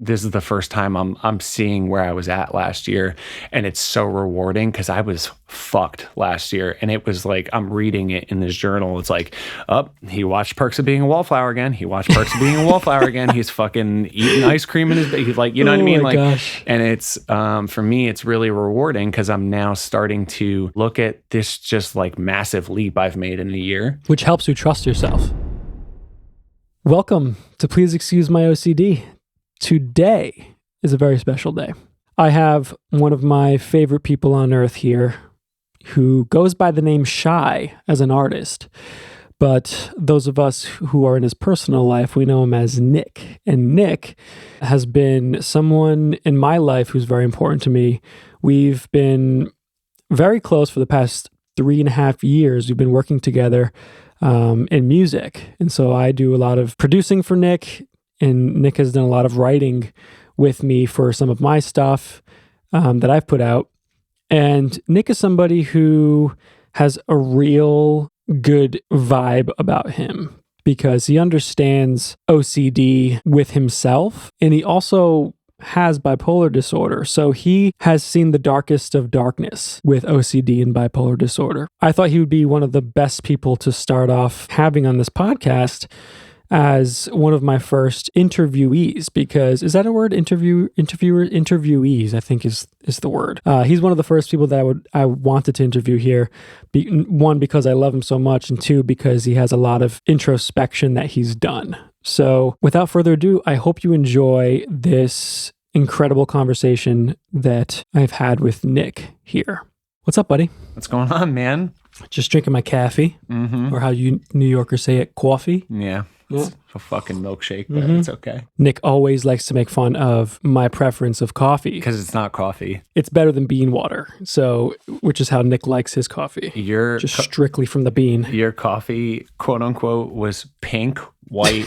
this is the first time I'm seeing where I was at last year, and it's so rewarding because I was fucked last year, and it was like I'm reading it in this journal. It's like, he watched Perks of Being a Wallflower again. He watched Perks of Being a Wallflower again. He's fucking eating ice cream in his he's like, you know what I mean? My like, gosh. and it's for me, it's really rewarding because I'm now starting to look at this just like massive leap I've made in a year, Which helps you trust yourself. Welcome to Please Excuse My OCD. Today is a very special day. I have one of my favorite people on earth here who goes by the name Shye as an artist. But those of us who are in his personal life, we know him as Nick. And Nick has been someone in my life who's very important to me. We've been very close for the past 3.5 years. We've been working together in music. And so I do a lot of producing for Nick, and Nick has done a lot of writing with me for some of my stuff that I've put out. And Nick is somebody who has a real good vibe about him because he understands OCD with himself, and he also has bipolar disorder. So he has seen the darkest of darkness with OCD and bipolar disorder. I thought he would be one of the best people to start off having on this podcast as one of my first interviewees, because is that a word? Interviewees, I think is the word. He's one of the first people that I wanted to interview here. One, because I love him so much, and two, because he has a lot of introspection that he's done. So without further ado, I hope you enjoy this incredible conversation that I've had with Nick here. What's up, buddy? What's going on, man? Just drinking my coffee, or how you New Yorkers say it, coffee. Yeah. It's a fucking milkshake, but it's okay. Nick always likes to make fun of my preference of coffee. Because it's not coffee. It's better than bean water. So, which is how Nick likes his coffee. Just strictly from the bean. Your coffee, quote unquote, was pink, white,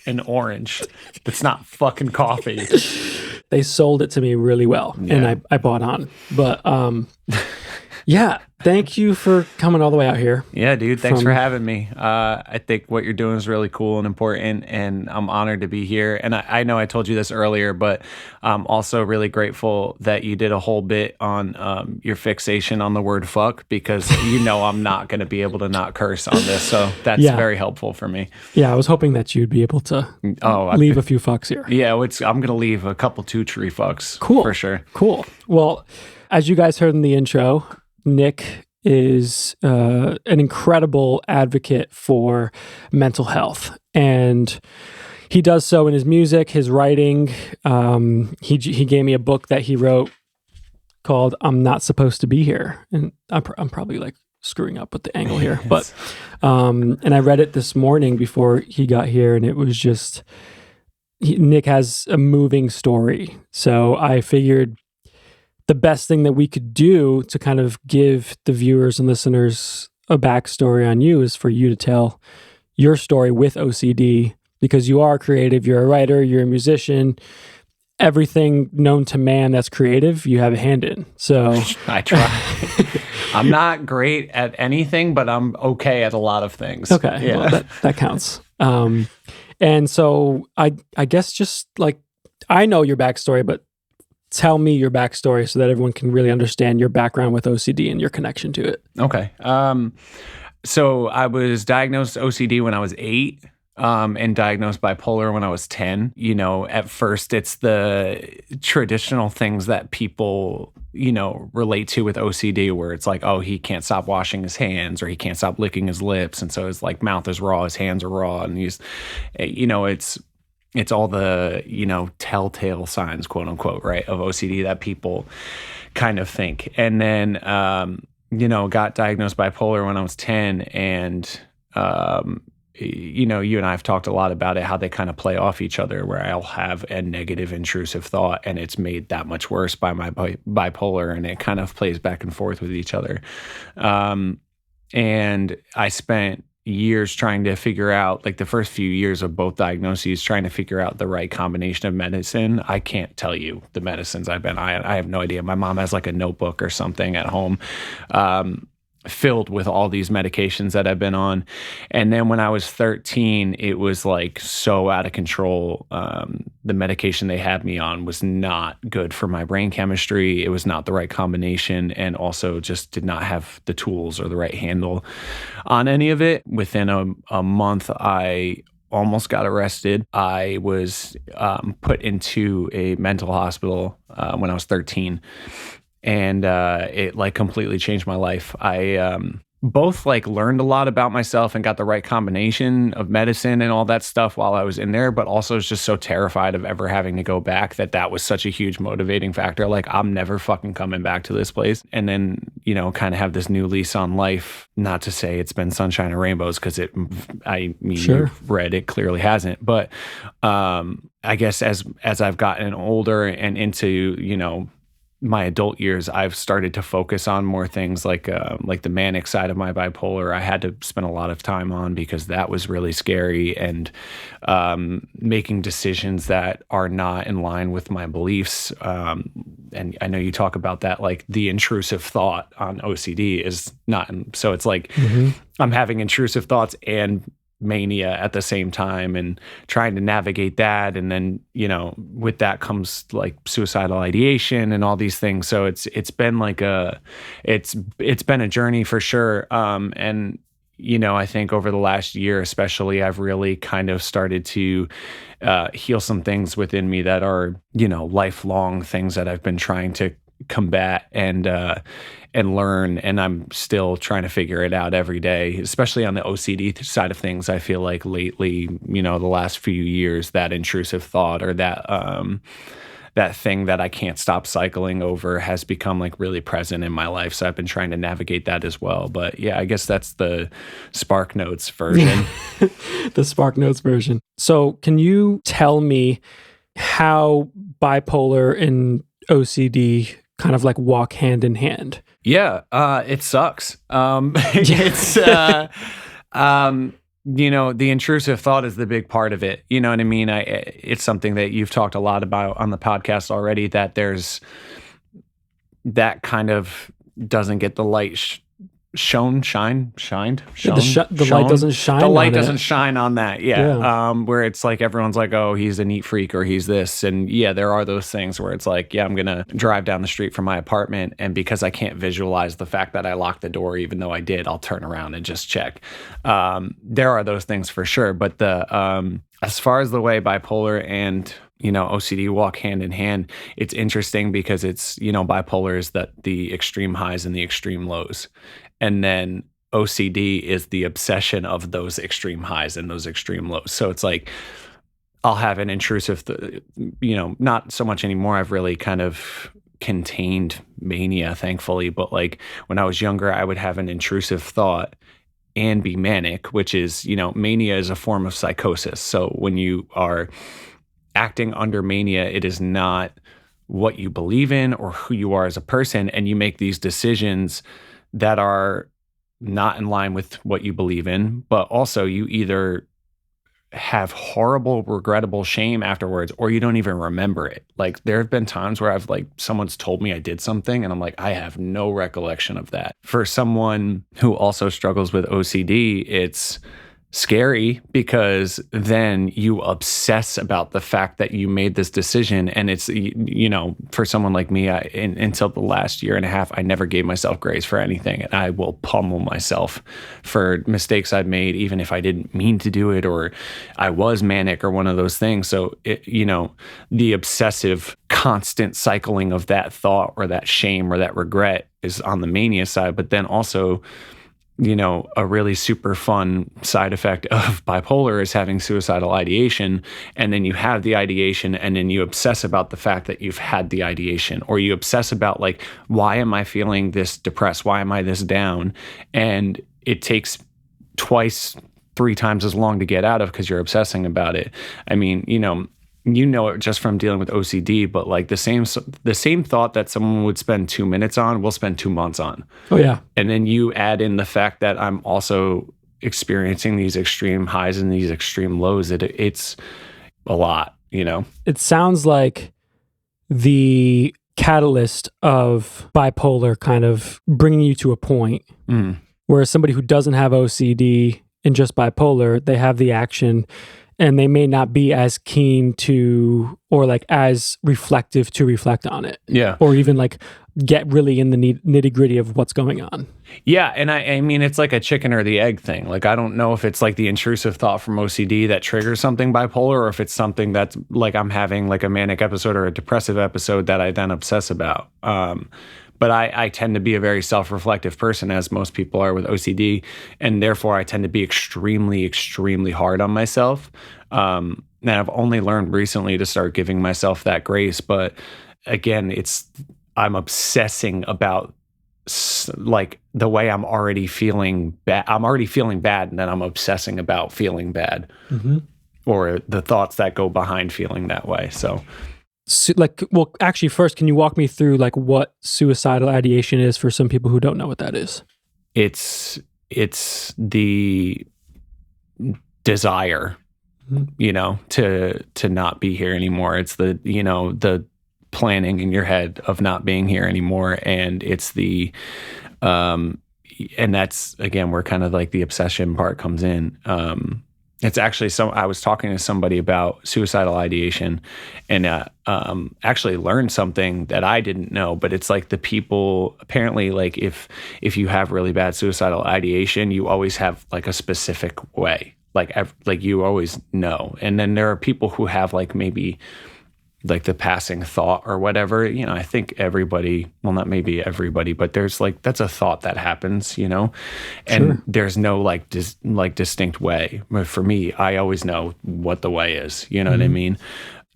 and orange. That's not fucking coffee. They sold it to me really well, and I bought on. But yeah, thank you for coming all the way out here. Yeah, dude. Thanks for having me. I think what you're doing is really cool and important, and I'm honored to be here. And I know I told you this earlier, but I'm also really grateful that you did a whole bit on your fixation on the word fuck, because you know I'm not going to be able to not curse on this. So that's very helpful for me. Yeah, I was hoping that you'd be able to leave a few fucks here. Yeah, I'm going to leave a couple 2-tree fucks. Cool. For sure. Cool. Well, as you guys heard in the intro, Nick is an incredible advocate for mental health, and he does so in his music, his writing. He gave me a book that he wrote called "I'm Not Supposed to Be Here," and I'm probably like screwing up with the angle here, but and I read it this morning before he got here, and it was just Nick has a moving story. So I figured the best thing that we could do to kind of give the viewers and listeners a backstory on you is for you to tell your story with OCD, because you are creative, you're a writer, you're a musician, everything known to man that's creative, you have a hand in. So I try. I'm not great at anything, but I'm okay at a lot of things. Okay, yeah, well, that counts. And so I guess just like, I know your backstory, but tell me your backstory so that everyone can really understand your background with OCD and your connection to it. Okay. So I was diagnosed OCD when I was 8, and diagnosed bipolar when I was 10. You know, at first it's the traditional things that people, you know, relate to with OCD, where it's like, oh, he can't stop washing his hands, or he can't stop licking his lips. And so his like mouth is raw, his hands are raw. And he's, you know, it's all the, you know, telltale signs, quote unquote, right, of OCD that people kind of think. And then, you know, got diagnosed bipolar when I was 10. And, you know, you and I have talked a lot about it, how they kind of play off each other, where I'll have a negative intrusive thought and it's made that much worse by my bipolar, and it kind of plays back and forth with each other. And I spent years trying to figure out, like the first few years of both diagnoses, trying to figure out the right combination of medicine. I can't tell you the medicines I've been, I have no idea. My mom has like a notebook or something at home. filled with all these medications that I've been on. And then when I was 13, it was like so out of control. The medication they had me on was not good for my brain chemistry. It was not the right combination, and also just did not have the tools or the right handle on any of it. Within a month, I almost got arrested. I was put into a mental hospital when I was 13. And it like completely changed my life. I both like learned a lot about myself and got the right combination of medicine and all that stuff while I was in there, but also was just so terrified of ever having to go back that was such a huge motivating factor. Like, I'm never fucking coming back to this place. And then, kind of have this new lease on life. Not to say it's been sunshine and rainbows, because sure, you've read it, clearly hasn't. But I guess as I've gotten older and into, my adult years, I've started to focus on more things like the manic side of my bipolar. I had to spend a lot of time on, because that was really scary, and making decisions that are not in line with my beliefs. And I know you talk about that, like the intrusive thought on OCD is not. So it's like I'm having intrusive thoughts and mania at the same time, and trying to navigate that. And then, with that comes like suicidal ideation and all these things. So it's been like it's been a journey for sure. And, I think over the last year, especially, I've really kind of started to heal some things within me that are, lifelong things that I've been trying to combat and learn, and I'm still trying to figure it out every day, especially on the OCD side of things. I feel like lately, the last few years, that intrusive thought or that thing that I can't stop cycling over has become like really present in my life. So I've been trying to navigate that as well. But yeah, I guess that's the Spark Notes version. The Spark Notes version. So can you tell me how bipolar and OCD kind of like walk hand in hand? Yeah, it sucks. It's, the intrusive thought is the big part of it. You know what I mean? It's something that you've talked a lot about on the podcast already, that there's that kind of doesn't get the light shined. The light doesn't shine. The light doesn't shine on that. Yeah. Where it's like everyone's like, oh, he's a neat freak, or he's this. And yeah, there are those things where it's like, yeah, I'm gonna drive down the street from my apartment, and because I can't visualize the fact that I locked the door, even though I did, I'll turn around and just check. There are those things for sure. But as far as the way bipolar and OCD walk hand in hand, it's interesting because it's, bipolar is the extreme highs and the extreme lows. And then OCD is the obsession of those extreme highs and those extreme lows. So it's like, I'll have an intrusive, not so much anymore. I've really kind of contained mania, thankfully. But like when I was younger, I would have an intrusive thought and be manic, which is, mania is a form of psychosis. So when you are acting under mania, it is not what you believe in or who you are as a person. And you make these decisions that are not in line with what you believe in, but also you either have horrible, regrettable shame afterwards, or you don't even remember it. Like there have been times where someone's told me I did something and I'm like, I have no recollection of that. For someone who also struggles with OCD, it's scary because then you obsess about the fact that you made this decision. And it's, for someone like me, until the last year and a half, I never gave myself grace for anything. And I will pummel myself for mistakes I've made, even if I didn't mean to do it, or I was manic or one of those things. So, the obsessive constant cycling of that thought or that shame or that regret is on the mania side, but then also, a really super fun side effect of bipolar is having suicidal ideation. And then you have the ideation and then you obsess about the fact that you've had the ideation, or you obsess about like, why am I feeling this depressed? Why am I this down? And it takes twice, 3 times as long to get out of because you're obsessing about it. I mean, it just from dealing with OCD, but like the same thought that someone would spend 2 minutes on, we'll spend 2 months on. Oh yeah. And then you add in the fact that I'm also experiencing these extreme highs and these extreme lows. It's a lot, It sounds like the catalyst of bipolar kind of bringing you to a point. Whereas somebody who doesn't have OCD and just bipolar, they have the action and they may not be as keen to, or like as reflective to reflect on it. Yeah. Or even like get really in the nitty gritty of what's going on. Yeah. And I mean, it's like a chicken or the egg thing. Like, I don't know if it's like the intrusive thought from OCD that triggers something bipolar, or if it's something that's like I'm having like a manic episode or a depressive episode that I then obsess about. But I tend to be a very self-reflective person, as most people are with OCD, and therefore I tend to be extremely, extremely hard on myself. And I've only learned recently to start giving myself that grace. But again, I'm obsessing about like the way I'm already feeling bad. I'm already feeling bad, and then I'm obsessing about feeling bad, or the thoughts that go behind feeling that way. So well, actually, first, can you walk me through like what suicidal ideation is for some people who don't know what that is? It's the desire, to not be here anymore. It's the planning in your head of not being here anymore, and it's the and that's again where kind of like the obsession part comes in. It's actually I was talking to somebody about suicidal ideation, and actually learned something that I didn't know. But it's like the people apparently, like if you have really bad suicidal ideation, you always have like a specific way, like you always know. And then there are people who have like maybe like the passing thought or whatever. I think everybody, well, not maybe everybody, but there's like, that's a thought that happens, and Sure. there's no like distinct way. But for me, I always know what the way is, you know what I mean?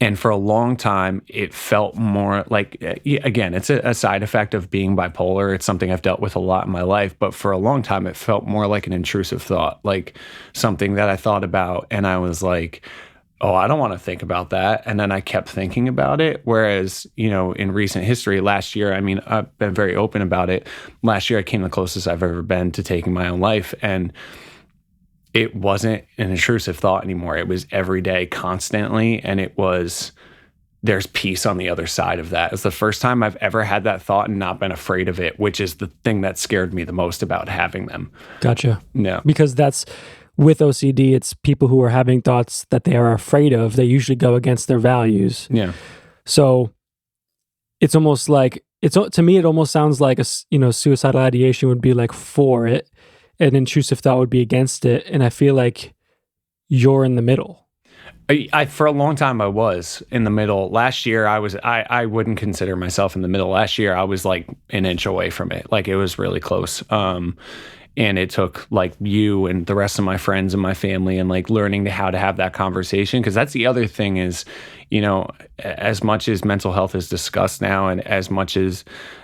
And for a long time, it felt more like, again, it's a side effect of being bipolar. It's something I've dealt with a lot in my life, but for a long time, it felt more like an intrusive thought, like something that I thought about and I was like, oh, I don't want to think about that. And then I kept thinking about it. Whereas, in recent history, last year, I mean, I've been very open about it. Last year, I came the closest I've ever been to taking my own life. And it wasn't an intrusive thought anymore. It was every day, constantly. And there's peace on the other side of that. It's the first time I've ever had that thought and not been afraid of it, which is the thing that scared me the most about having them. Gotcha. Yeah. Because with OCD, it's people who are having thoughts that they are afraid of. They usually go against their values. Yeah. So it's almost like, to me, it almost sounds like suicidal ideation would be like for it, and intrusive thought would be against it. And I feel like you're in the middle. I for a long time I was in the middle. Last year I wouldn't consider myself in the middle. Last year I was like an inch away from it. Like it was really close. And it took like you and the rest of my friends and my family and like learning how to have that conversation. Because that's the other thing is, as much as mental health is discussed now and as much as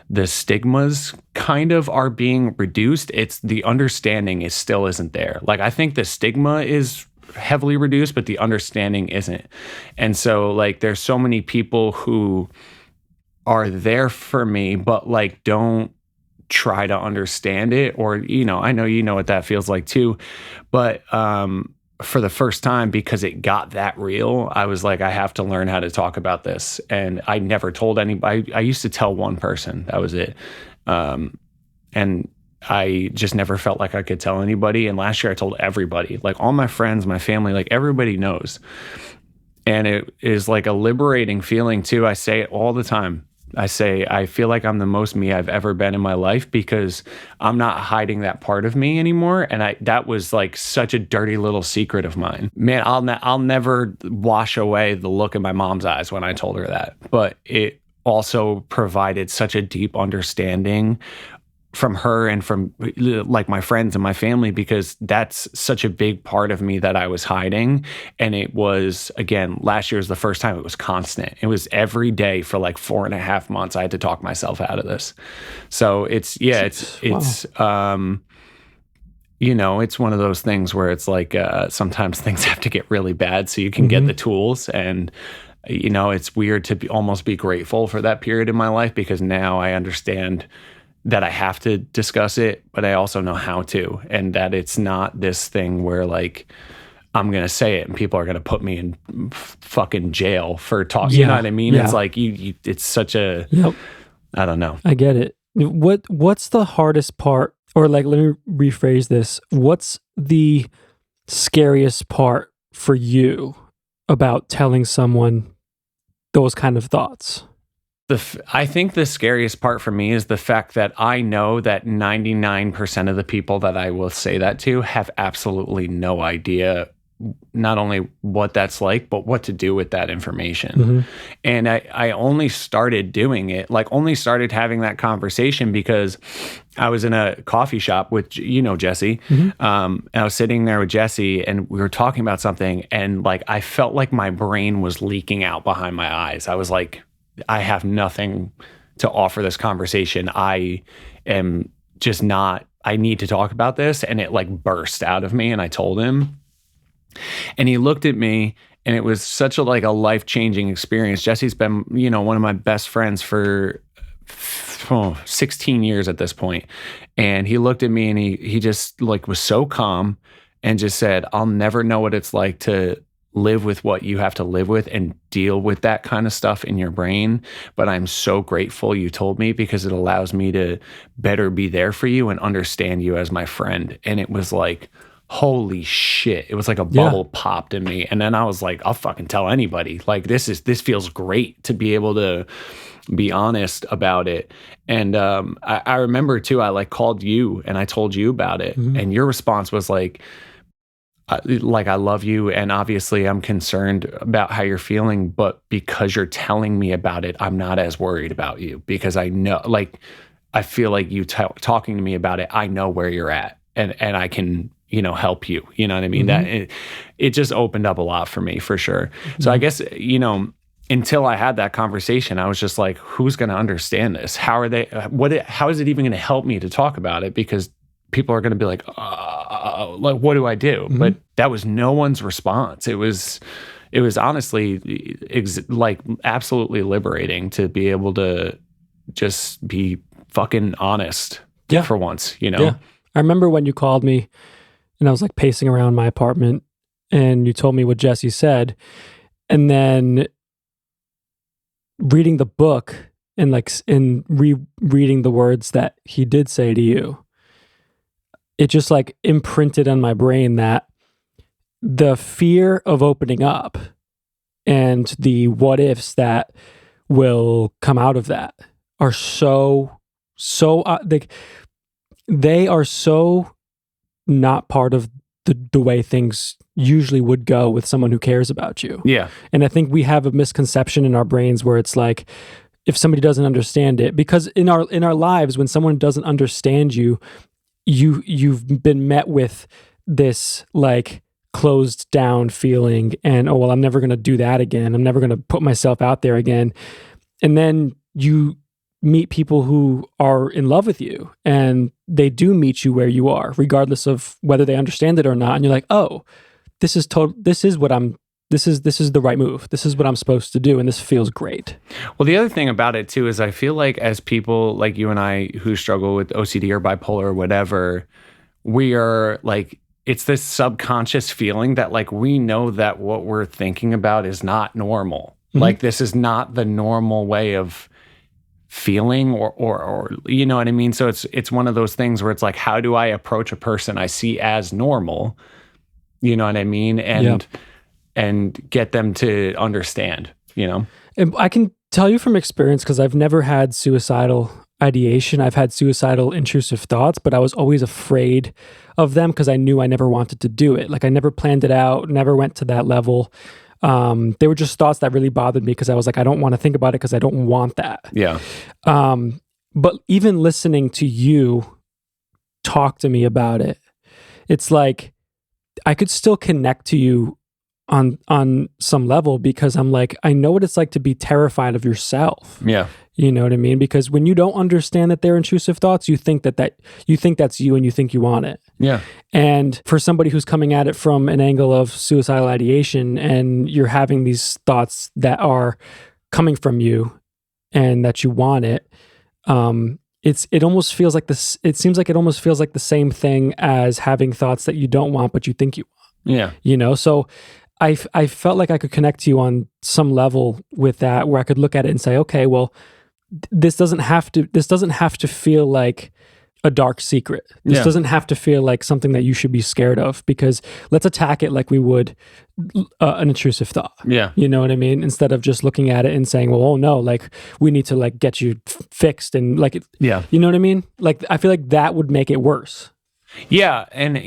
the stigmas kind of are being reduced, it's the understanding still isn't there. Like I think the stigma is heavily reduced, but the understanding isn't. And so like there's so many people who are there for me, but like don't try to understand it, or I know what that feels like too, but for the first time, because it got that real, I was like, I have to learn how to talk about this. And I never told anybody. I used to tell one person, that was it, and I just never felt like I could tell anybody. And last year I told everybody, like all my friends, my family, like everybody knows. And it is like a liberating feeling too. I say it all the time. I say, I feel like I'm the most me I've ever been in my life, because I'm not hiding that part of me anymore. And that was like such a dirty little secret of mine. Man, I'll never wash away the look in my mom's eyes when I told her that. But it also provided such a deep understanding from her and from like my friends and my family, because that's such a big part of me that I was hiding. And it was, again, last year was the first time it was constant. It was every day for like 4.5 months. I had to talk myself out of this. So it's one of those things where it's like, sometimes things have to get really bad so you can get the tools. And it's weird to almost be grateful for that period in my life, because now I understand that I have to discuss it, but I also know how to, and that it's not this thing where like I'm going to say it and people are going to put me in fucking jail for talking. You know what I mean? It's like it's such a, I don't know. I get it. What's the hardest part, or like, let me rephrase this. What's the scariest part for you about telling someone those kind of thoughts? I think the scariest part for me is the fact that I know that 99% of the people that I will say that to have absolutely no idea not only what that's like, but what to do with that information. And I only started doing it, like only started having that conversation because I was in a coffee shop with, Jesse. And I was sitting there with Jesse and we were talking about something, and like, I felt like my brain was leaking out behind my eyes. I was like, I have nothing to offer this conversation. I am just not, I need to talk about this. And it like burst out of me, and I told him. And he looked at me, and it was such a life-changing experience. Jesse's been, one of my best friends for 16 years at this point. And he looked at me, and he just like was so calm and just said, I'll never know what it's like to live with what you have to live with and deal with that kind of stuff in your brain. But I'm so grateful you told me, because it allows me to better be there for you and understand you as my friend. And it was like, holy shit. It was like a bubble popped in me. And then I was like, I'll fucking tell anybody. Like, this feels great to be able to be honest about it. And I remember too, I like called you and I told you about it. And your response was like, I love you, and obviously I'm concerned about how you're feeling, but because you're telling me about it, I'm not as worried about you, because I know, like, I feel like you talking to me about it, I know where you're at, and I can, help you. You know what I mean? That it just opened up a lot for me, for sure. So I guess, until I had that conversation, I was just like, who's going to understand this? How is it even going to help me to talk about it? Because people are going to be like, what do I do? But that was no one's response. It was honestly absolutely liberating to be able to just be fucking honest for once, Yeah. I remember when you called me and I was like pacing around my apartment and you told me what Jesse said, and then reading the book and rereading the words that he did say to you. It just like imprinted on my brain that the fear of opening up and the what ifs that will come out of that are so they are so not part of the way things usually would go with someone who cares about you. Yeah. And I think we have a misconception in our brains where it's like, if somebody doesn't understand it, because in our lives, when someone doesn't understand you, you've been met with this like closed down feeling, and I'm never going to do that again. I'm never going to put myself out there again. And then you meet people who are in love with you, and they do meet you where you are, regardless of whether they understand it or not. And you're like, oh, this is the right move. This is what I'm supposed to do. And this feels great. Well, the other thing about it too, is I feel like as people like you and I who struggle with OCD or bipolar or whatever, we are like, it's this subconscious feeling that like, we know that what we're thinking about is not normal. Like, this is not the normal way of feeling or you know what I mean? So it's one of those things where it's like, how do I approach a person I see as normal? You know what I mean? And get them to understand, And I can tell you from experience, because I've never had suicidal ideation. I've had suicidal intrusive thoughts, but I was always afraid of them because I knew I never wanted to do it. Like, I never planned it out, never went to that level. They were just thoughts that really bothered me because I was like, I don't want to think about it because I don't want that. Yeah. But even listening to you talk to me about it, it's like I could still connect to you on some level, because I'm like, I know what it's like to be terrified of yourself. Yeah. You know what I mean? Because when you don't understand that they're intrusive thoughts, you think you think that's you, and you think you want it. Yeah. And for somebody who's coming at it from an angle of suicidal ideation, and you're having these thoughts that are coming from you and that you want it, it almost feels like this. It seems like it almost feels like the same thing as having thoughts that you don't want, but you think you want. Yeah. So I felt like I could connect to you on some level with that, where I could look at it and say, okay, well, this doesn't have to feel like a dark secret. This doesn't have to feel like something that you should be scared of, because let's attack it like we would an intrusive thought. Yeah. You know what I mean? Instead of just looking at it and saying, well, oh no, like we need to like get you fixed and like, Yeah. you know what I mean? Like, I feel like that would make it worse. Yeah. And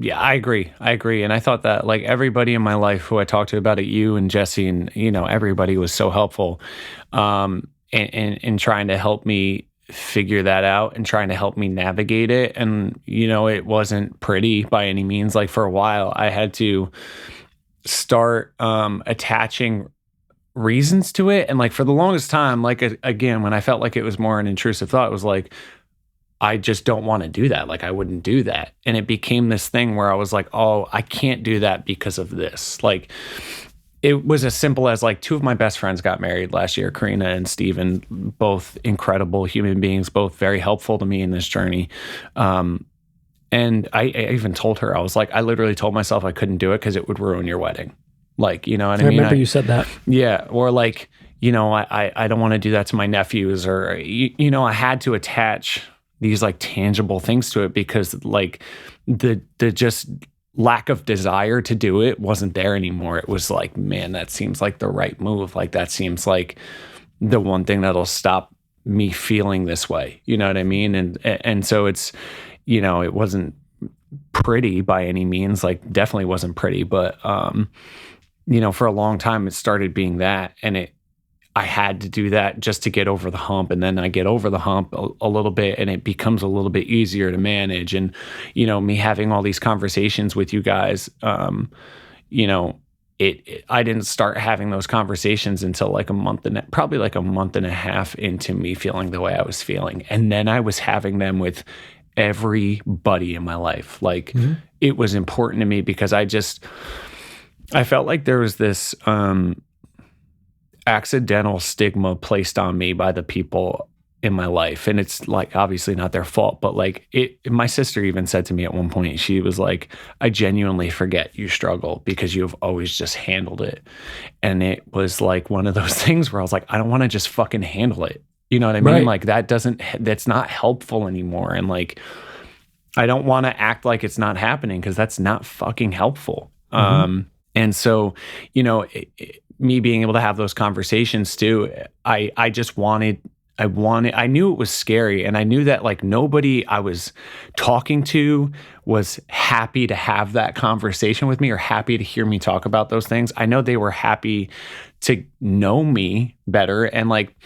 yeah, I agree. And I thought that like everybody in my life who I talked to about it, you and Jesse and, everybody was so helpful, in trying to help me figure that out and trying to help me navigate it. And, it wasn't pretty by any means. Like for a while I had to start, attaching reasons to it. And like for the longest time, like again, when I felt like it was more an intrusive thought, it was like, I just don't want to do that. Like I wouldn't do that. And it became this thing where I was like, oh, I can't do that because of this. Like it was as simple as like two of my best friends got married last year, Karina and Steven, both incredible human beings, both very helpful to me in this journey. And I even told her, I was like, I literally told myself I couldn't do it because it would ruin your wedding. Like, you know what I mean? I remember you said that. Yeah. Or like, I don't want to do that to my nephews, or, I had to attach these like tangible things to it because like the just lack of desire to do it wasn't there anymore. It was like, man, that seems like the right move. Like that seems like the one thing that'll stop me feeling this way. You know what I mean? And so it's, it wasn't pretty by any means, like definitely wasn't pretty, but, for a long time it started being that, and I had to do that just to get over the hump. And then I get over the hump a little bit and it becomes a little bit easier to manage. And, me having all these conversations with you guys, I didn't start having those conversations until like probably like a month and a half into me feeling the way I was feeling. And then I was having them with everybody in my life. Like it was important to me because I felt like there was this, accidental stigma placed on me by the people in my life. And it's like, obviously not their fault, but like my sister even said to me at one point, she was like, I genuinely forget you struggle because you've always just handled it. And it was like one of those things where I was like, I don't want to just fucking handle it. You know what I mean? Right. Like that's not helpful anymore. And like, I don't want to act like it's not happening because that's not fucking helpful. And so, me being able to have those conversations too, I knew it was scary, and I knew that like nobody I was talking to was happy to have that conversation with me or happy to hear me talk about those things. I know they were happy to know me better and like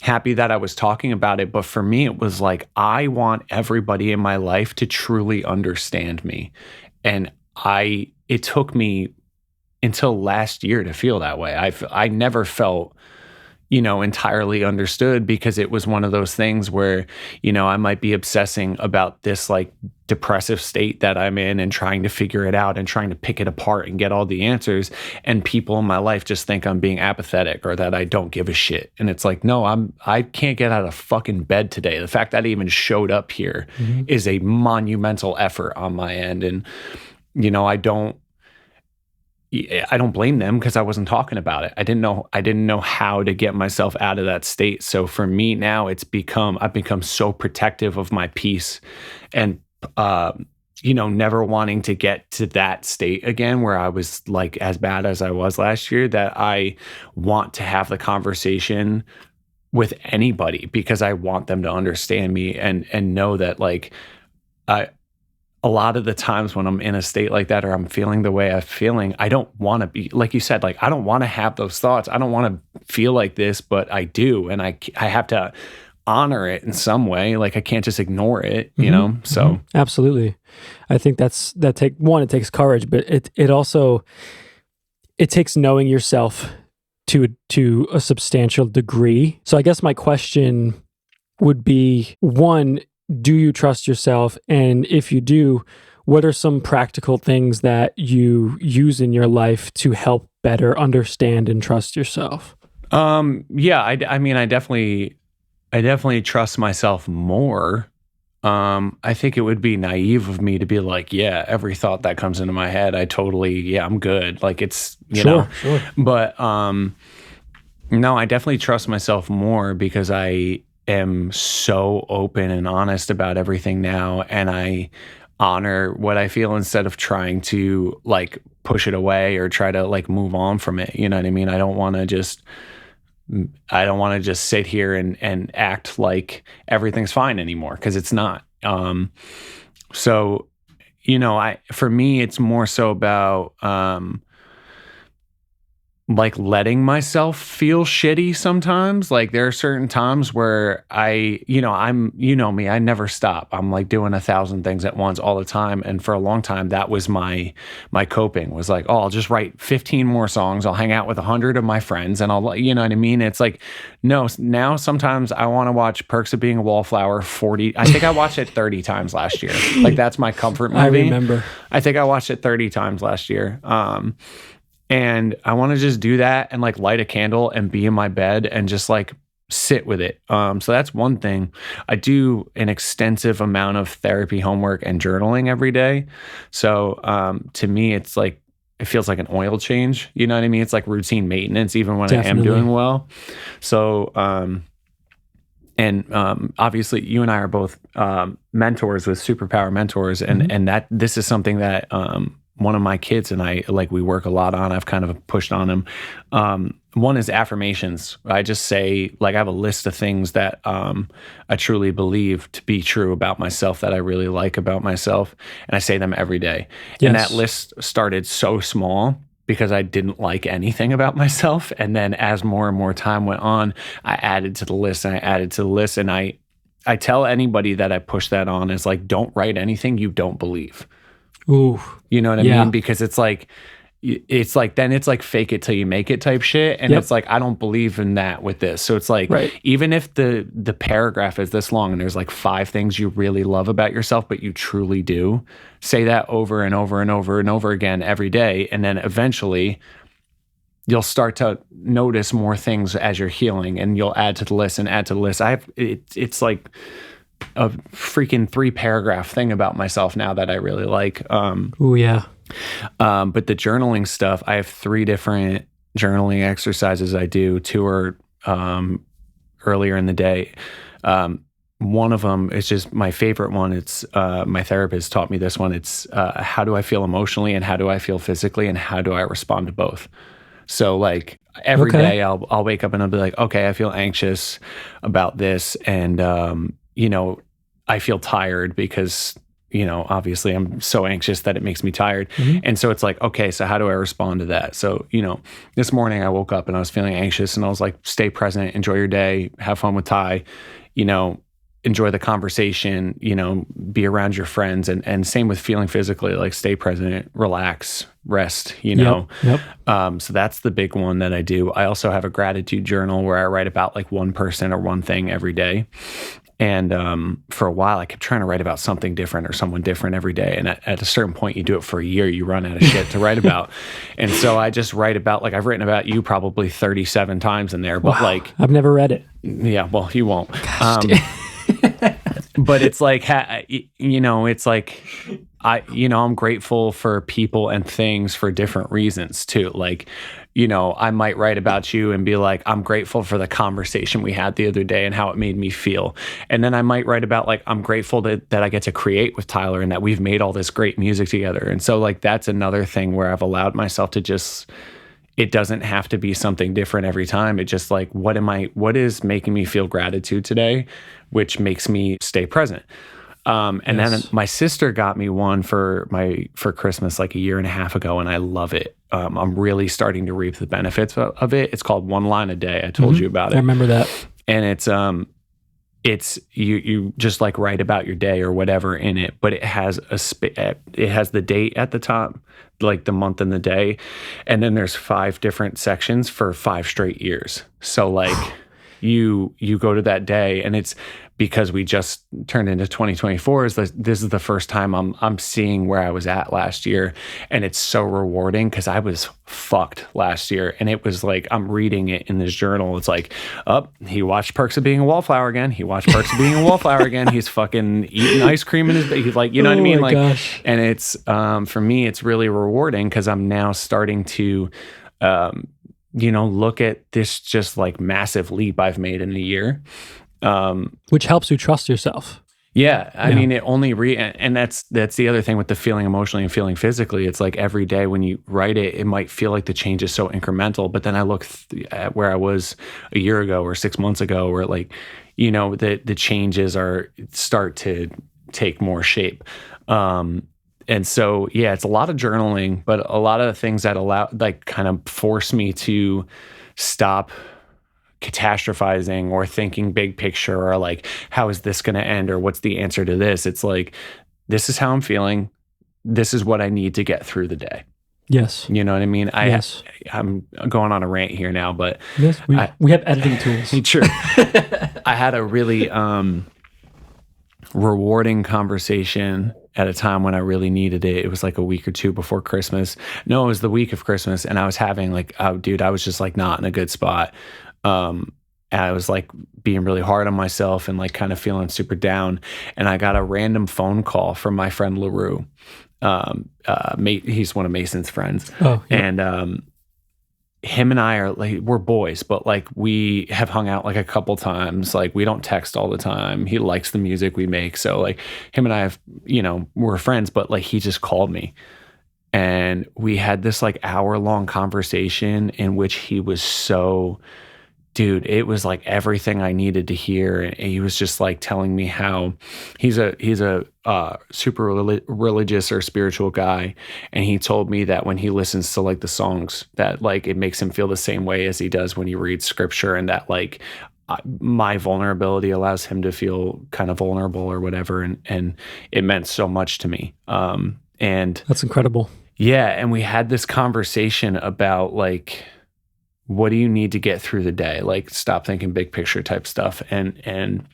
happy that I was talking about it. But for me, it was like, I want everybody in my life to truly understand me. And it took me until last year to feel that way. I never felt, entirely understood, because it was one of those things where, I might be obsessing about this like depressive state that I'm in and trying to figure it out and trying to pick it apart and get all the answers. And people in my life just think I'm being apathetic or that I don't give a shit. And it's like, no, I can't get out of fucking bed today. The fact that I even showed up here is a monumental effort on my end. And, I don't blame them because I wasn't talking about it. I didn't know how to get myself out of that state. So for me now, I've become so protective of my peace and, never wanting to get to that state again where I was like as bad as I was last year, that I want to have the conversation with anybody because I want them to understand me and know that like, a lot of the times when I'm in a state like that or I'm feeling the way I'm feeling, I don't want to be, like you said, like, I don't want to have those thoughts. I don't want to feel like this, but I do. And I have to honor it in some way. Like I can't just ignore it, you know? So absolutely. I think it takes courage, but it also takes knowing yourself to a substantial degree. So I guess my question would be, one, do you trust yourself? And if you do, what are some practical things that you use in your life to help better understand and trust yourself? Yeah, I mean, I definitely trust myself more. I think it would be naive of me to be like, yeah, every thought that comes into my head, I'm good. Like it's, you know, Sure. but, no, I definitely trust myself more because I am so open and honest about everything now. And I honor what I feel instead of trying to like push it away or try to like move on from it. You know what I mean? I don't want to just sit here and act like everything's fine anymore because it's not. So, you know, for me, it's more so about, like letting myself feel shitty sometimes. Like there are certain times where you know me, I never stop. I'm like doing 1,000 things at once all the time. And for a long time, that was my coping was like, oh, I'll just write 15 more songs. I'll hang out with 100 of my friends and I'll, you know what I mean? It's like, no, now sometimes I want to watch Perks of Being a Wallflower 40. I think I watched it 30 times last year. Like that's my comfort movie. I remember. I think I watched it 30 times last year. And I want to just do that and like light a candle and be in my bed and just like sit with it. So that's one thing. I do an extensive amount of therapy homework and journaling every day. So to me, it's like, it feels like an oil change. You know what I mean? It's like routine maintenance, even when I am doing well. So, obviously you and I are both mentors with superpower mentors. And that this is something that one of my kids and I, like, we work a lot on. I've kind of pushed on him. One is affirmations. I just say, like, I have a list of things that I truly believe to be true about myself, that I really like about myself. And I say them every day. Yes. And that list started so small because I didn't like anything about myself. And then as more and more time went on, I added to the list and I added to the list. And I tell anybody that I push that on is like, don't write anything you don't believe. Ooh, you know what I mean? Because it's like then it's like fake it till you make it type shit. And it's like, I don't believe in that with this. So it's like, even if the paragraph is this long and there's like 5 things you really love about yourself, but you truly do, say that over and over and over and over again every day. And then eventually you'll start to notice more things as you're healing, and you'll add to the list and add to the list. It's like a freaking 3-paragraph thing about myself now that I really like. Oh yeah. But the journaling stuff, I have 3 different journaling exercises I do. 2 are earlier in the day. One of them is just my favorite one. It's my therapist taught me this one. It's how do I feel emotionally and how do I feel physically and how do I respond to both? So like every day I'll wake up and I'll be like, okay, I feel anxious about this, and you know, I feel tired because, you know, obviously I'm so anxious that it makes me tired. And so it's like, okay, so how do I respond to that? So, you know, this morning I woke up and I was feeling anxious and I was like, stay present, enjoy your day, have fun with Ty, you know, enjoy the conversation, you know, be around your friends, and same with feeling physically, like stay present, relax, rest, you know? So that's the big one that I do. I also have a gratitude journal where I write about like one person or one thing every day. And for a while, I kept trying to write about something different or someone different every day. And at a certain point, you do it for a year, you run out of shit to write about. And so I just write about, like, I've written about you probably 37 times in there. But like, I've never read it. Yeah, well, you won't. But it's like, you know, it's like, I'm grateful for people and things for different reasons too. Like, you know, I might write about you and be like, I'm grateful for the conversation we had the other day and how it made me feel. And then I might write about like, I'm grateful that I get to create with Tyler and that we've made all this great music together. And so like, that's another thing where I've allowed myself to just, it doesn't have to be something different every time. It just like, what is making me feel gratitude today, which makes me stay present. And then my sister got me one for Christmas like a year and a half ago, and I love it. I'm really starting to reap the benefits of it. It's called One Line a Day. I told you about it. I remember that. And it's you just like write about your day or whatever in it, but it has it has the date at the top, like the month and the day, and then there's 5 different sections for 5 straight years. So like you go to that day, and it's because we just turned into 2024. This is the first time I'm seeing where I was at last year, and it's so rewarding because I was fucked last year, and it was like I'm reading it in this journal. It's like, he watched Perks of Being a Wallflower again. He watched Perks of Being a Wallflower again. He's fucking eating ice cream in his. He's like, you know what I mean? my Like, gosh. and it's for me, it's really rewarding because I'm now starting to. Look at this just like massive leap I've made in a year. Which helps you trust yourself. Yeah. I mean, it only and that's the other thing with the feeling emotionally and feeling physically. It's like every day when you write it, it might feel like the change is so incremental, but then I look at where I was a year ago or 6 months ago, where like, the changes start to take more shape. And so, yeah, it's a lot of journaling, but a lot of things that kind of force me to stop catastrophizing or thinking big picture or like, how is this going to end or what's the answer to this? It's like, this is how I'm feeling. This is what I need to get through the day. Yes. You know what I mean? Yes. I'm going on a rant here now, but yes, we have editing tools. True. I had a really rewarding conversation at a time when I really needed it. It was like a week or two before Christmas. No, it was the week of Christmas, and I was having like, I was just like not in a good spot. And I was like being really hard on myself and like kind of feeling super down. And I got a random phone call from my friend LaRue. He's one of Mason's friends. Oh, yeah. And him and I are like, we're boys, but like we have hung out like a couple times. Like we don't text all the time. He likes the music we make. So like him and I have, we're friends, but like he just called me. And we had this like hour-long conversation in which he was so, dude, it was like everything I needed to hear. And he was just like telling me how he's a super religious or spiritual guy. And he told me that when he listens to like the songs, that like it makes him feel the same way as he does when he reads scripture, and that like my vulnerability allows him to feel kind of vulnerable or whatever. And it meant so much to me. And that's incredible. Yeah. And we had this conversation about like, what do you need to get through the day? Like stop thinking big picture type stuff. And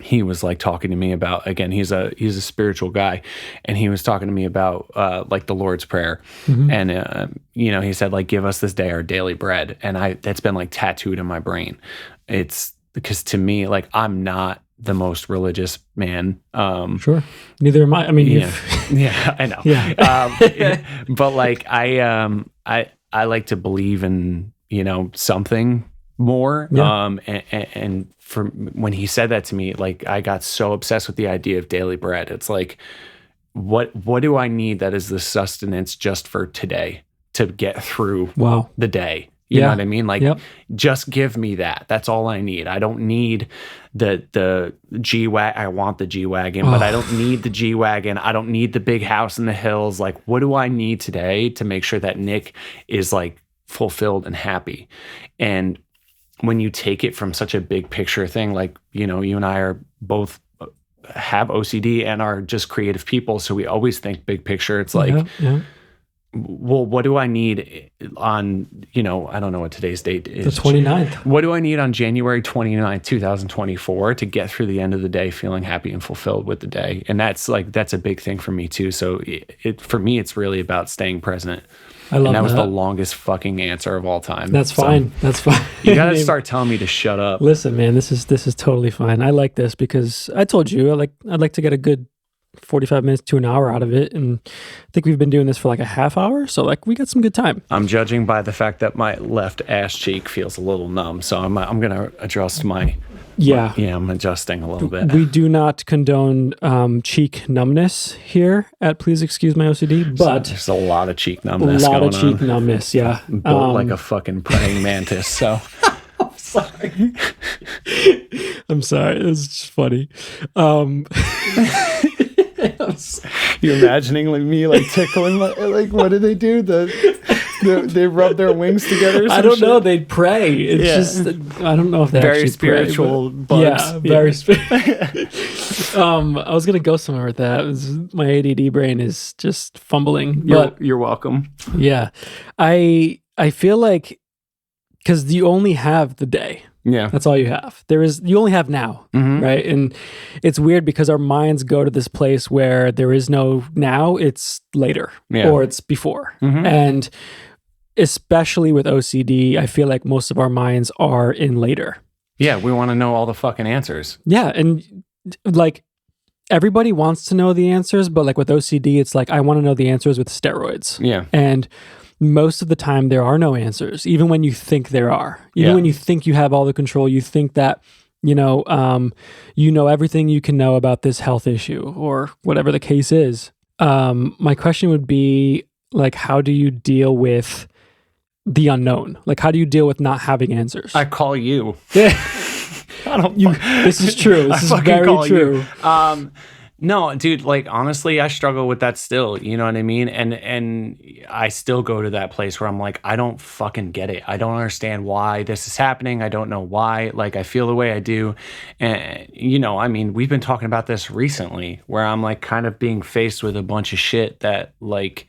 he was like talking to me about, again, he's a spiritual guy. And he was talking to me about like the Lord's Prayer. Mm-hmm. And, he said like, give us this day our daily bread. And that's been like tattooed in my brain. It's because to me, like I'm not the most religious man. Sure. Neither am I. I mean, yeah, I know. Yeah. But like I like to believe in, something more. Yeah. And for when he said that to me, like I got so obsessed with the idea of daily bread. It's like, what do I need that is the sustenance just for today to get through the day? You know what I mean? Like, just give me that. That's all I need. I don't need the G-Wagon. I want the G-Wagon, but I don't need the G-Wagon. I don't need the big house in the hills. Like, what do I need today to make sure that Nick is like fulfilled and happy? And when you take it from such a big picture thing, like, you and I are both have OCD and are just creative people. So we always think big picture. It's like, well, what do I need on, I don't know what today's date is. The 29th. What do I need on January 29th, 2024 to get through the end of the day feeling happy and fulfilled with the day? And that's a big thing for me too. So for me, it's really about staying present. I love that. And that was the longest fucking answer of all time. That's fine. That's fine. You got to start telling me to shut up. Listen, man, this is totally fine. I like this because I told you I'd like to get a good 45 minutes to an hour out of it, and I think we've been doing this for like a half hour, so like we got some good time. I'm judging by the fact that my left ass cheek feels a little numb, so I'm gonna adjust my I'm adjusting a little bit. We do not condone cheek numbness here at Please Excuse My OCD, but there's a lot of cheek numbness going on. A lot of cheek numbness, yeah. Built like a fucking praying mantis, so I'm sorry. I'm sorry. It was just funny. You're imagining like me like tickling like what do they do? They rub their wings together. Or I don't know. They'd pray. It's just I don't know if they very actually spiritual pray, bugs. Yeah, very spiritual. I was gonna go somewhere with that. My ADD brain is just fumbling. You're welcome. Yeah, I feel like because you only have the day. Yeah. That's all you have. You only have now, right? And it's weird because our minds go to this place where there is no now, it's later or it's before. And especially with OCD, I feel like most of our minds are in later. Yeah, we want to know all the fucking answers. Yeah, and like everybody wants to know the answers, but like with OCD, it's like I want to know the answers with steroids. Yeah. And most of the time there are no answers, even when you think there are. Even when you think you have all the control, you think that, you know everything you can know about this health issue or whatever the case is. My question would be, like, how do you deal with the unknown? Like, how do you deal with not having answers? I call you. I don't. This is true. This is very true. No, dude, like, honestly, I struggle with that still, you know what I mean? And I still go to that place where I'm like, I don't fucking get it. I don't understand why this is happening. I don't know why, like, I feel the way I do. And, you know, I mean, we've been talking about this recently where I'm like kind of being faced with a bunch of shit that like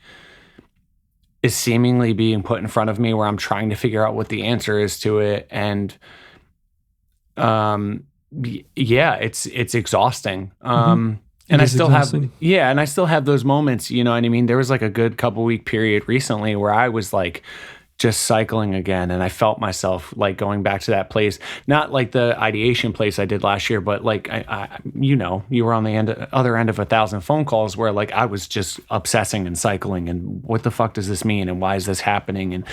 is seemingly being put in front of me where I'm trying to figure out what the answer is to it. And, yeah, it's exhausting. And I still have those moments, you know what I mean? There was like a good couple week period recently where I was like just cycling again. And I felt myself like going back to that place, not like the ideation place I did last year, but like, you were on the other end of 1,000 phone calls where like I was just obsessing and cycling and what the fuck does this mean? And why is this happening?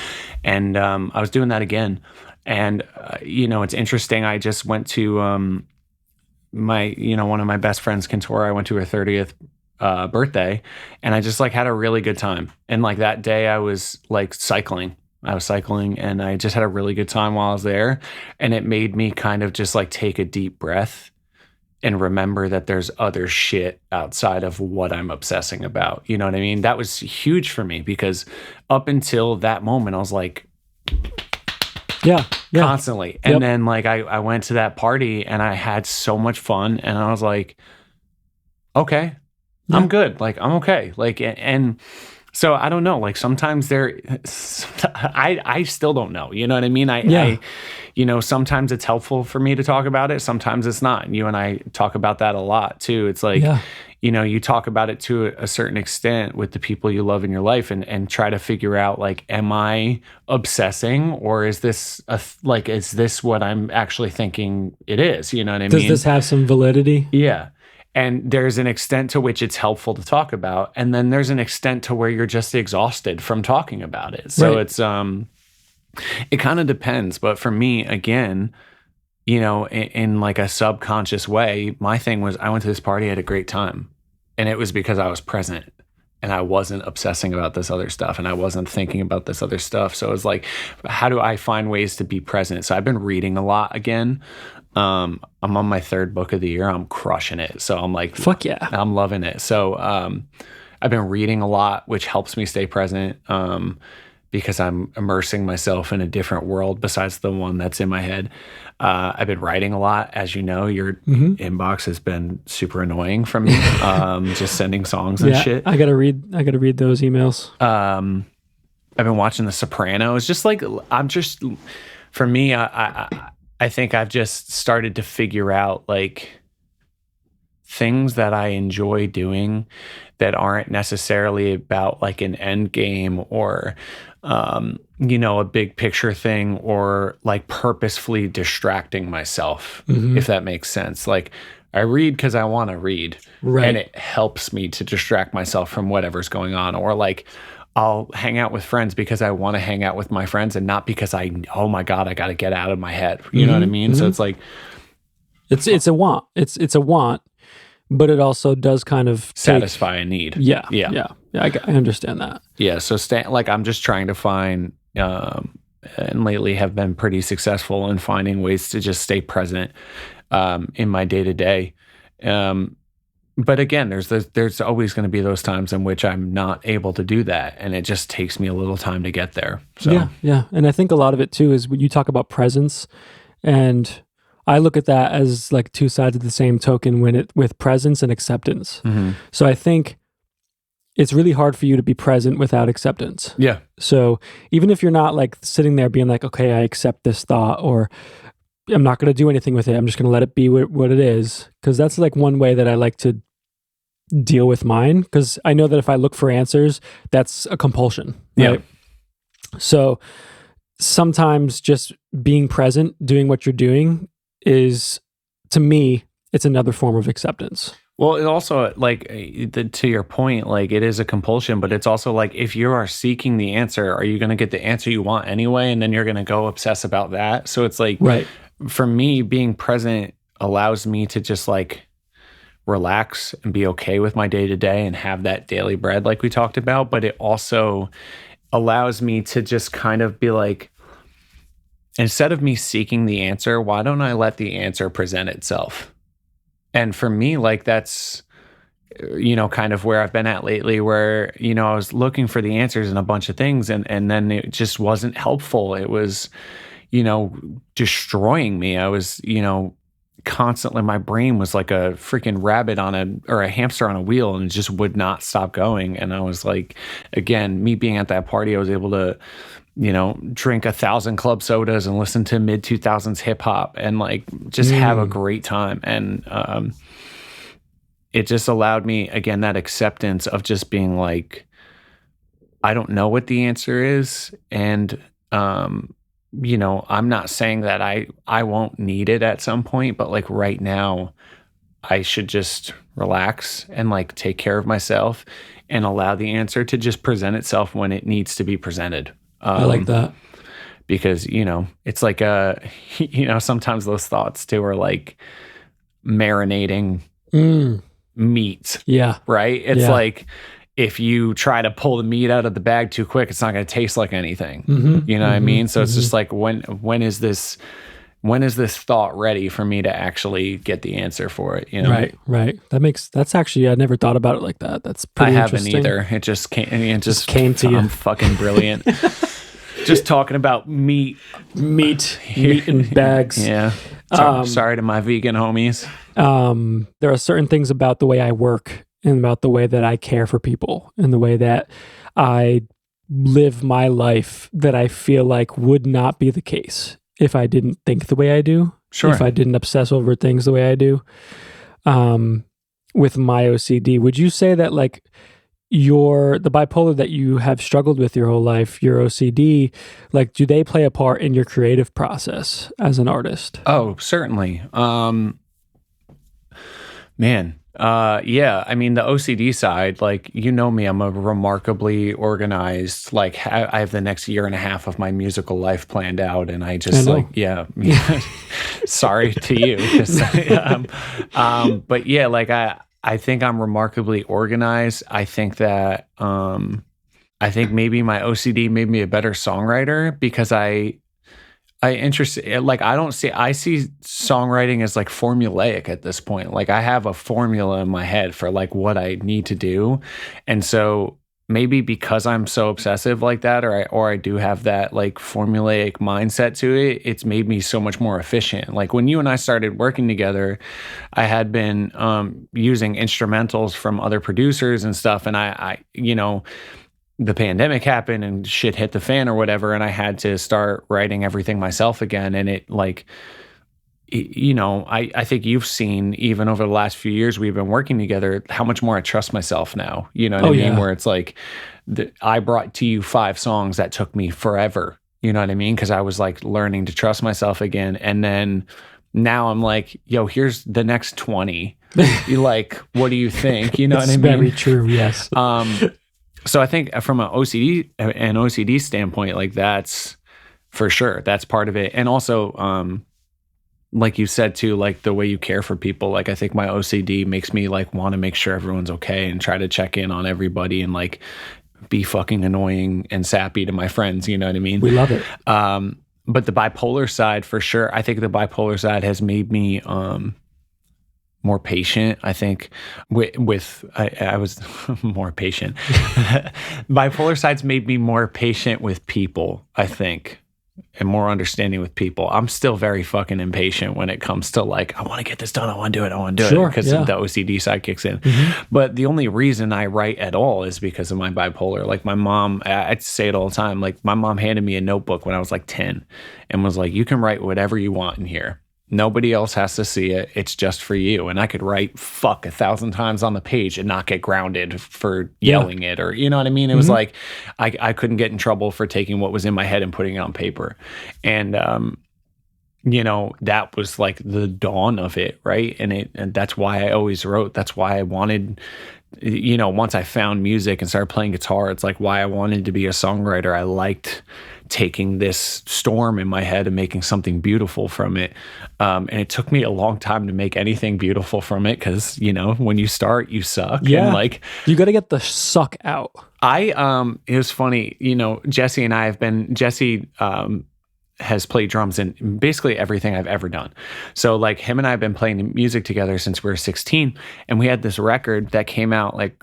And I was doing that again. And, it's interesting. I just went to, one of my best friends, Kentora, I went to her 30th birthday, and I just like had a really good time. And like that day I was like cycling. And I just had a really good time while I was there. And it made me kind of just like take a deep breath and remember that there's other shit outside of what I'm obsessing about. You know what I mean? That was huge for me because up until that moment, I was like, yeah. Constantly. And then like I went to that party and I had so much fun and I was like, okay, I'm good. Like, I'm okay. Like, and so I don't know, like sometimes I still don't know, you know what I mean? I sometimes it's helpful for me to talk about it. Sometimes it's not. And you and I talk about that a lot too. It's like, you talk about it to a certain extent with the people you love in your life and try to figure out like, am I obsessing or is this is this what I'm actually thinking it is? You know what I mean? Does this have some validity? Yeah. And there's an extent to which it's helpful to talk about. And then there's an extent to where you're just exhausted from talking about it. So it's, it kind of depends. But for me, again, in like a subconscious way, my thing was I went to this party, I had a great time. And it was because I was present and I wasn't obsessing about this other stuff and I wasn't thinking about this other stuff. So it was like, how do I find ways to be present? So I've been reading a lot again. I'm on my 3rd book of the year. I'm crushing it. So I'm like, fuck yeah, I'm loving it. So I've been reading a lot, which helps me stay present because I'm immersing myself in a different world besides the one that's in my head. I've been writing a lot. As you know, your inbox has been super annoying from me, just sending songs and shit. I gotta read those emails. I've been watching The Sopranos. Just like, for me, I think I've just started to figure out like things that I enjoy doing that aren't necessarily about like an end game or, a big picture thing or like purposefully distracting myself, if that makes sense. Like I read because I want to read and it helps me to distract myself from whatever's going on. Or like I'll hang out with friends because I want to hang out with my friends and not because oh my God, I got to get out of my head. You know what I mean? So it's like, it's a want. It's a want, but it also does kind of satisfy a need. Yeah. I understand that. Yeah. So I'm just trying to find, and lately have been pretty successful in finding ways to just stay present, in my day to day. But again, there's always going to be those times in which I'm not able to do that. And it just takes me a little time to get there. So. Yeah. And I think a lot of it too is when you talk about presence, and I look at that as like two sides of the same token with presence and acceptance. So I think it's really hard for you to be present without acceptance. Yeah. So even if you're not like sitting there being like, okay, I accept this thought, or I'm not going to do anything with it. I'm just going to let it be what it is. Because that's like one way that I like to deal with mine. Because I know that if I look for answers, that's a compulsion. Right? Yeah. So sometimes just being present, doing what you're doing is, to me, it's another form of acceptance. Well, it also, like, to your point, like, it is a compulsion, but it's also like, if you are seeking the answer, are you going to get the answer you want anyway? And then you're going to go obsess about that. So it's like, right. For me, being present allows me to just like relax and be okay with my day to day and have that daily bread like we talked about. But it also allows me to just kind of be like, instead of me seeking the answer, why don't I let the answer present itself? And for me, like, that's, kind of where I've been at lately, where, I was looking for the answers in a bunch of things, and then it just wasn't helpful. It was, destroying me. I was, constantly, my brain was like a freaking rabbit or a hamster on a wheel, and it just would not stop going. And I was like, again, me being at that party, I was able to, drink 1,000 club sodas and listen to mid 2000s hip hop and like just have a great time. And it just allowed me, again, that acceptance of just being like, I don't know what the answer is. And, I'm not saying that I won't need it at some point, but like right now I should just relax and like take care of myself and allow the answer to just present itself when it needs to be presented. I like that. Because, it's like, sometimes those thoughts too are like marinating meat. Yeah. Right? It's like, if you try to pull the meat out of the bag too quick, it's not going to taste like anything. You know what I mean? So it's just like, when is this thought ready for me to actually get the answer for it? Right. That's actually, I never thought about it like that. That's pretty interesting. I haven't either. It just came to you. I'm fucking brilliant. Just talking about meat in bags. Yeah. Sorry to my vegan homies. There are certain things about the way I work and about the way that I care for people and the way that I live my life that I feel like would not be the case if I didn't think the way I do. Sure. If I didn't obsess over things the way I do. With my OCD, would you say that like the bipolar that you have struggled with your whole life, your OCD, like, do they play a part in your creative process as an artist? Oh, certainly. Man. Yeah, I mean, the OCD side, like, me, I'm a remarkably organized, like, I have the next year and a half of my musical life planned out, and I just sorry to you. But yeah, like, I think I'm remarkably organized. I think that, I think maybe my OCD made me a better songwriter because I see songwriting as like formulaic at this point. Like, I have a formula in my head for like what I need to do. And so maybe because I'm so obsessive like that, or I do have that like formulaic mindset to it, it's made me so much more efficient. Like when you and I started working together, I had been using instrumentals from other producers and stuff. And I the pandemic happened and shit hit the fan or whatever, and I had to start writing everything myself again. And it like, I think you've seen even over the last few years we've been working together, how much more I trust myself now. You know what I mean? Yeah. Where it's like, I brought to you 5 songs that took me forever. You know what I mean? Because I was like learning to trust myself again. And then now I'm like, yo, here's the next 20. You like, what do you think? You know what I mean? Very true. Yes. So I think from an OCD standpoint, like that's for sure, that's part of it. And also, like you said too, like the way you care for people, like I think my OCD makes me like want to make sure everyone's okay and try to check in on everybody and like be fucking annoying and sappy to my friends. You know what I mean? We love it. But the bipolar side, for sure, I think the bipolar side has made me, more patient. I think I was more patient. Bipolar side's made me more patient with people, I think. and more understanding with people. I'm still very fucking impatient when it comes to like, I want to get this done. I want to do it. I want to do it because the OCD side kicks in. But the only reason I write at all is because of my bipolar. Like my mom, I say it all the time. Like my mom handed me a notebook when I was like 10 and was like, you can write whatever you want in here. Nobody else has to see it. It's just for you. And I could write fuck 1,000 times on the page and not get grounded for yelling it, or, you know what I mean? It was like, I couldn't get in trouble for taking what was in my head and putting it on paper. And, you know, that was like the dawn of it. Right. And that's why I always wrote. That's why I wanted, you know, once I found music and started playing guitar, it's like why I wanted to be a songwriter. I liked taking this storm in my head and making something beautiful from it. And it took me a long time to make anything beautiful from it because, you know, when you start, you suck. Yeah. And like, you got to get the suck out. It was funny, you know, Jesse has played drums in basically everything I've ever done. So like him and I have been playing music together since we were 16, and we had this record that came out like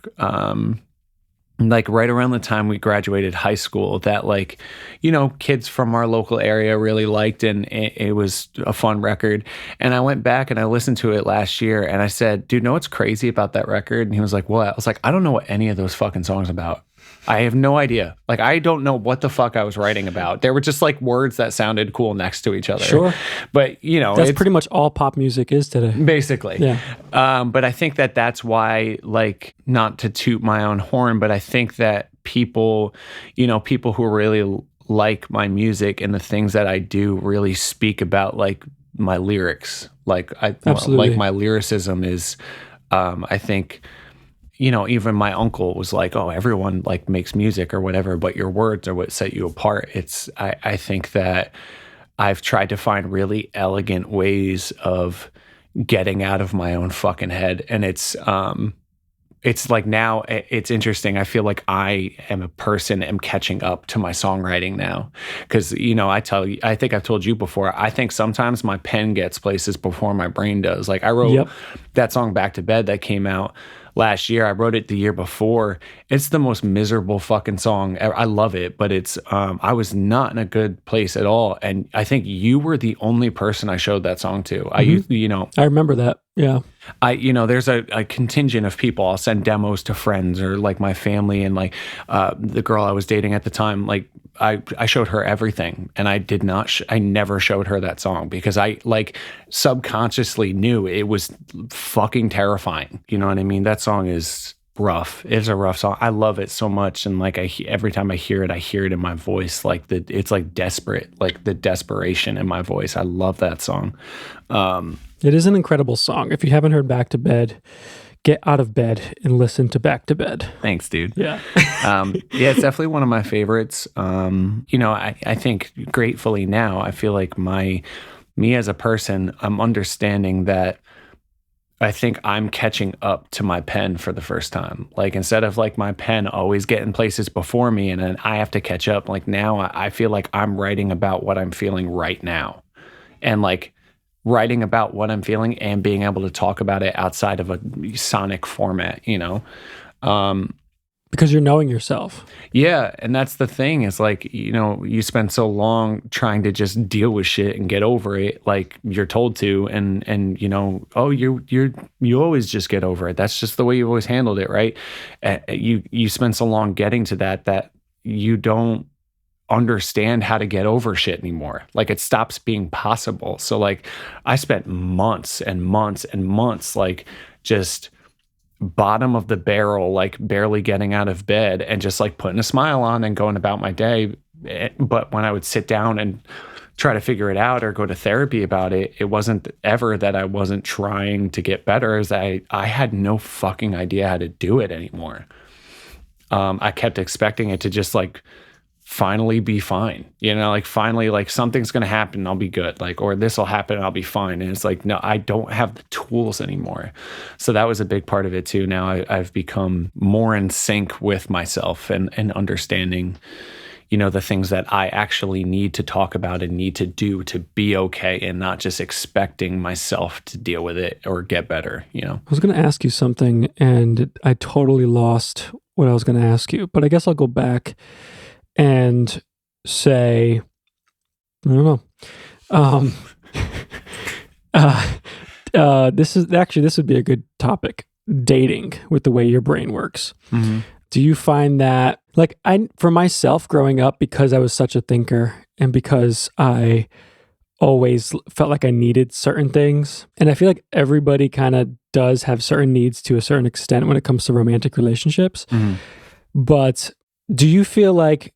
right around the time we graduated high school that like, you know, kids from our local area really liked, and it was a fun record. And I went back and I listened to it last year and I said, dude, know what's crazy about that record? And he was like, what? I was like, I don't know what any of those fucking songs about. I have no idea. Like, I don't know what the fuck I was writing about. There were just like words that sounded cool next to each other. Sure. But, you know, that's pretty much all pop music is today. Basically. Yeah. But I think that that's why, like, not to toot my own horn, but I think that people, you know, people who really like my music and the things that I do really speak about like my lyrics. Like, like my lyricism is, I think, you know, even my uncle was like, oh, everyone like makes music or whatever, but your words are what set you apart. I think that I've tried to find really elegant ways of getting out of my own fucking head. And it's like now it's interesting. I feel like I am catching up to my songwriting now. Cause you know, I think I've told you before, I think sometimes my pen gets places before my brain does. Like I wrote that song Back to Bed that came out last year. I wrote it the year before. It's the most miserable fucking song ever. I love it, but it's I was not in a good place at all. And I think you were the only person I showed that song to. I remember that. Yeah. There's a contingent of people. I'll send demos to friends or like my family, and like the girl I was dating at the time, like I showed her everything, and I did not I never showed her that song because I like subconsciously knew it was fucking terrifying. You know what I mean? That song is rough. It's a rough song. I love it so much, and like every time I hear it in my voice. Like it's like desperate, like the desperation in my voice. I love that song. It is an incredible song. If you haven't heard Back to Bed, get out of bed and listen to Back to Bed. Thanks, dude. Yeah. Yeah, it's definitely one of my favorites. I think gratefully now, I feel like me as a person, I'm understanding that I think I'm catching up to my pen for the first time. Like instead of like my pen always getting places before me and then I have to catch up, like now I feel like I'm writing about what I'm feeling right now. And like writing about what I'm feeling and being able to talk about it outside of a sonic format, you know? Because you're knowing yourself. Yeah. And that's the thing is like, you know, you spend so long trying to just deal with shit and get over it like you're told to. And you know, oh, you always just get over it. That's just the way you've always handled it, right? You spend so long getting to that you don't understand how to get over shit anymore. Like it stops being possible. So like I spent months and months and months like just bottom of the barrel, like barely getting out of bed and just like putting a smile on and going about my day. But when I would sit down and try to figure it out or go to therapy about it, it wasn't ever that I wasn't trying to get better, as I had no fucking idea how to do it anymore. I kept expecting it to just like finally be fine, you know, like finally like something's going to happen and I'll be good, like, or this will happen and I'll be fine. And it's like, no, I don't have the tools anymore. So that was a big part of it too. Now I've become more in sync with myself and understanding, you know, the things that I actually need to talk about and need to do to be okay, and not just expecting myself to deal with it or get better, you know. I was going to ask you something and I totally lost what I was going to ask you, but I guess I'll go back and say, I don't know. Um, this would be a good topic. Dating with the way your brain works. Mm-hmm. Do you find that, like, for myself growing up, because I was such a thinker and because I always felt like I needed certain things, and I feel like everybody kind of does have certain needs to a certain extent when it comes to romantic relationships. Mm-hmm. But do you feel like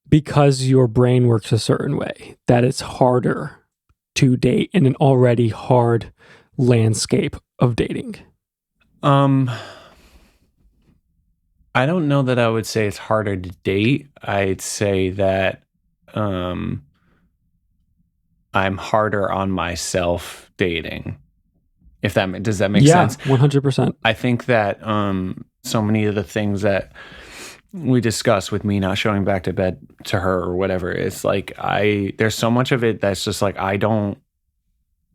because your brain works a certain way that it's harder to date in an already hard landscape of dating? I don't know that I would say it's harder to date. I'd say that I'm harder on myself dating. If that does that make sense? 100%. I think that so many of the things that we discuss with me not showing back to bed to her or whatever, it's like there's so much of it that's just like I don't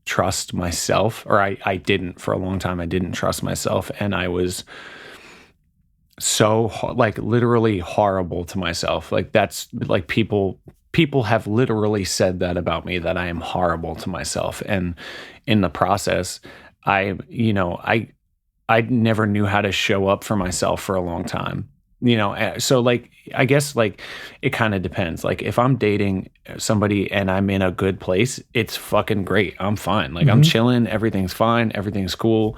trust myself, or I didn't for a long time. I didn't trust myself, and I was so like literally horrible to myself. Like that's like people have literally said that about me, that I am horrible to myself, and in the process I never knew how to show up for myself for a long time, so like I guess like it kind of depends. Like if I'm dating somebody and I'm in a good place, it's fucking great, I'm fine, like I'm chilling, everything's fine, everything's cool.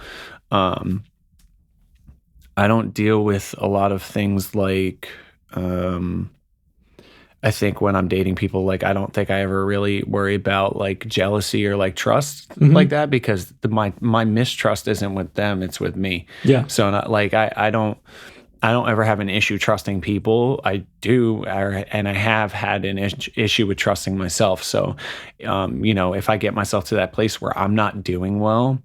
I don't deal with a lot of things like, I think when I'm dating people, like I don't think I ever really worry about like jealousy or like trust like that, because my mistrust isn't with them, it's with me. Yeah. So not like I don't ever have an issue trusting people. I do, and I have had an issue with trusting myself. So, if I get myself to that place where I'm not doing well,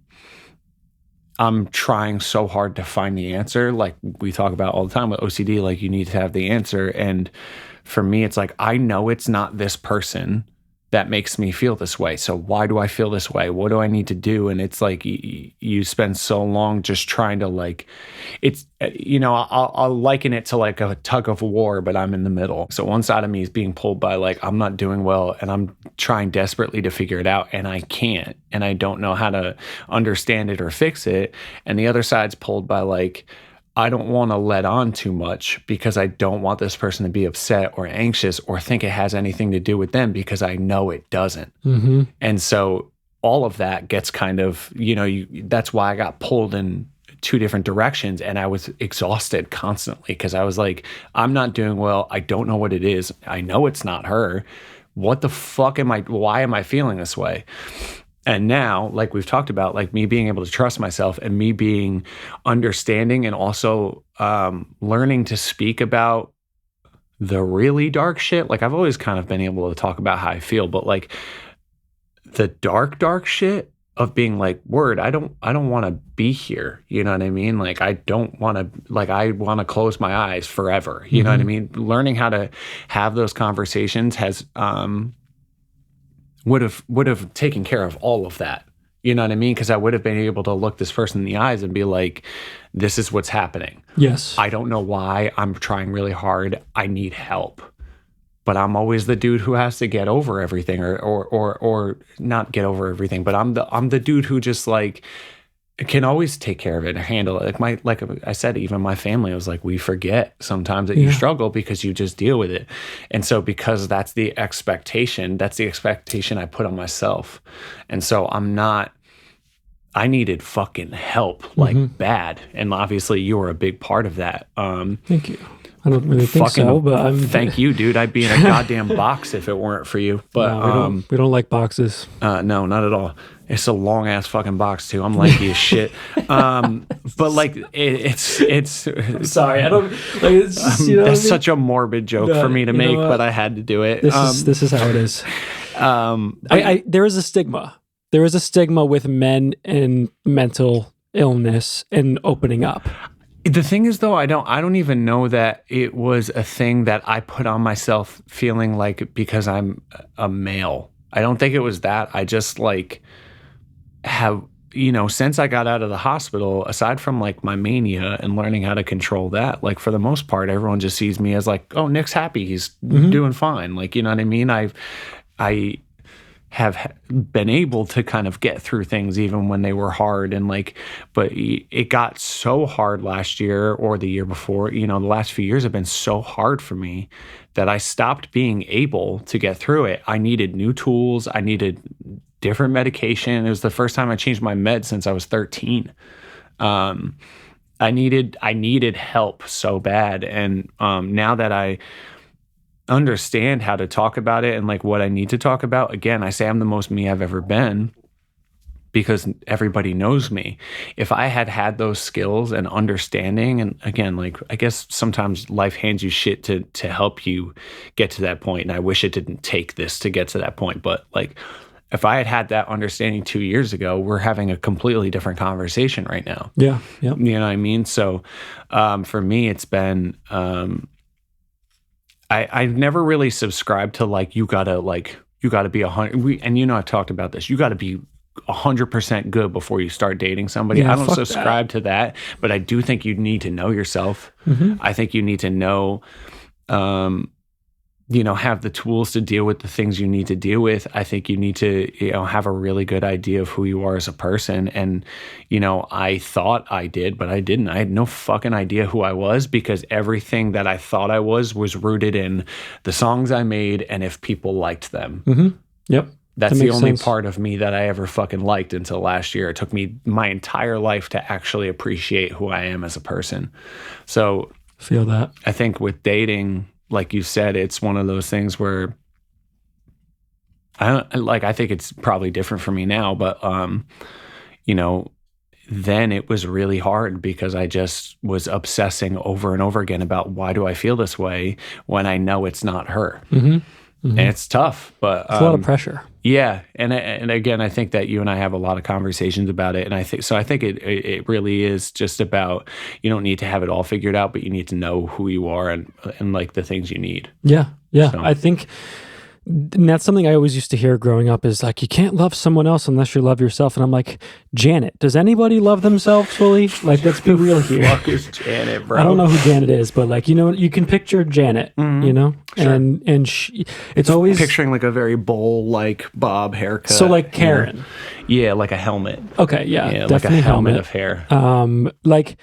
I'm trying so hard to find the answer. Like we talk about all the time with OCD, like you need to have the answer. And for me, it's like, I know it's not this person that makes me feel this way. So why do I feel this way? What do I need to do? And it's like, you spend so long just trying to like, it's, I'll liken it to like a tug of war, but I'm in the middle. So one side of me is being pulled by like, I'm not doing well, and I'm trying desperately to figure it out, and I can't, and I don't know how to understand it or fix it. And the other side's pulled by like, I don't want to let on too much because I don't want this person to be upset or anxious or think it has anything to do with them, because I know it doesn't. And so all of that gets kind of, that's why I got pulled in two different directions, and I was exhausted constantly because I was like, I'm not doing well. I don't know what it is. I know it's not her. What the fuck why am I feeling this way? And now, like we've talked about, like me being able to trust myself and me being understanding, and also learning to speak about the really dark shit. Like I've always kind of been able to talk about how I feel, but like the dark shit of being like, word, I don't want to be here. You know what I mean? Like I don't want to, like I want to close my eyes forever. You know what I mean? Learning how to have those conversations has would have taken care of all of that. You know what I mean? Because I would have been able to look this person in the eyes and be like, this is what's happening. Yes. I don't know why. I'm trying really hard. I need help. But I'm always the dude who has to get over everything, or not get over everything, but I'm the dude who just like can always take care of it and handle it. Like I said, even my family was like, we forget sometimes that you struggle because you just deal with it. And so because that's the expectation I put on myself. And so I needed fucking help, like bad. And obviously you were a big part of that. Thank you. I don't really think so, but thank you, dude. I'd be in a goddamn box if it weren't for you. But no, we don't like boxes. No, not at all. It's a long ass fucking box too. I'm lanky as shit. But like it's. I'm sorry, I don't. Like, it's just, that's such a morbid joke for me to make, but I had to do it. This is how it is. There is a stigma. There is a stigma with men and mental illness and opening up. The thing is, though, I don't even know that it was a thing that I put on myself, feeling like because I'm a male. I don't think it was that. I just like have, since I got out of the hospital, aside from like my mania and learning how to control that, like for the most part, everyone just sees me as like, oh, Nick's happy. He's doing fine. Like, you know what I mean? I have been able to kind of get through things even when they were hard. And like, but it got so hard last year or the year before, the last few years have been so hard for me that I stopped being able to get through it. I needed new tools. I needed different medication. It was the first time I changed my meds since I was 13. I needed help so bad. And now that I understand how to talk about it and like what I need to talk about, again, I say I'm the most me I've ever been because everybody knows me. If I had had those skills and understanding, and again, like I guess sometimes life hands you shit to help you get to that point, and I wish it didn't take this to get to that point, but like if I had had that understanding 2 years ago, we're having a completely different conversation right now. Yeah. Yeah. You know what I mean? So for me, it's been I've never really subscribed to like you gotta be 100. And I've talked about this. You gotta be 100% good before you start dating somebody. Yeah, I don't fuck subscribe to that, but I do think you need to know yourself. I think you need to know, have the tools to deal with the things you need to deal with. I think you need to, have a really good idea of who you are as a person. And, I thought I did, but I didn't. I had no fucking idea who I was because everything that I thought I was rooted in the songs I made and if people liked them. Yep. That's That the makes only sense. part of me that I ever fucking liked until last year. It took me my entire life to actually appreciate who I am as a person. So Feel that. I think with dating, like you said, it's one of those things where I think it's probably different for me now, but then it was really hard because I just was obsessing over and over again about why do I feel this way when I know it's not her. And it's tough, but It's a lot of pressure. yeah. And again, I think that you and I have a lot of conversations about it. And I think it really is just about, you don't need to have it all figured out, but you need to know who you are and like the things you need. Yeah. Yeah. So. I think and that's something I always used to hear growing up is like, you can't love someone else unless you love yourself. And I'm like, Janet, does anybody love themselves fully? Like, let's be real here. Fuck is Janet, bro? I don't know who Janet is, but like, you can picture Janet, Sure. and it's always picturing like a very bowl, like bob haircut. so like Karen. Yeah, like a helmet. Okay. Yeah. Yeah, like a Definitely helmet of hair. Like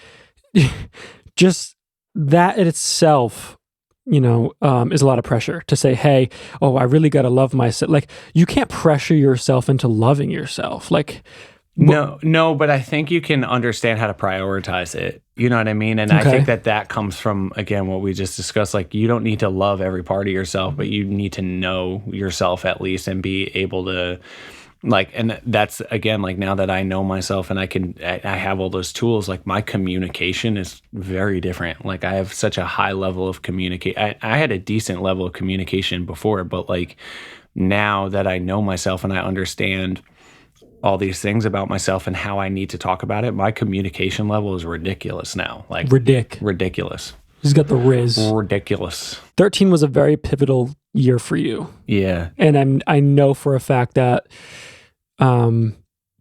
just that in itself, is a lot of pressure to say, hey, I really got to love myself. Like, you can't pressure yourself into loving yourself. Like, No, but I think you can understand how to prioritize it. You know what I mean? And I think that comes from, again, what we just discussed. Like, you don't need to love every part of yourself, but you need to know yourself at least and be able to, like, and that's, again, like, now that I know myself and I have all those tools, like, my communication is very different. Like, I have such a high level of communication. I had a decent level of communication before, but like, now that I know myself and I understand all these things about myself and how I need to talk about it, my communication level is ridiculous now. Like, ridiculous. He's got the Riz. Ridiculous. 13 was a very pivotal year for you. Yeah. And I know for a fact that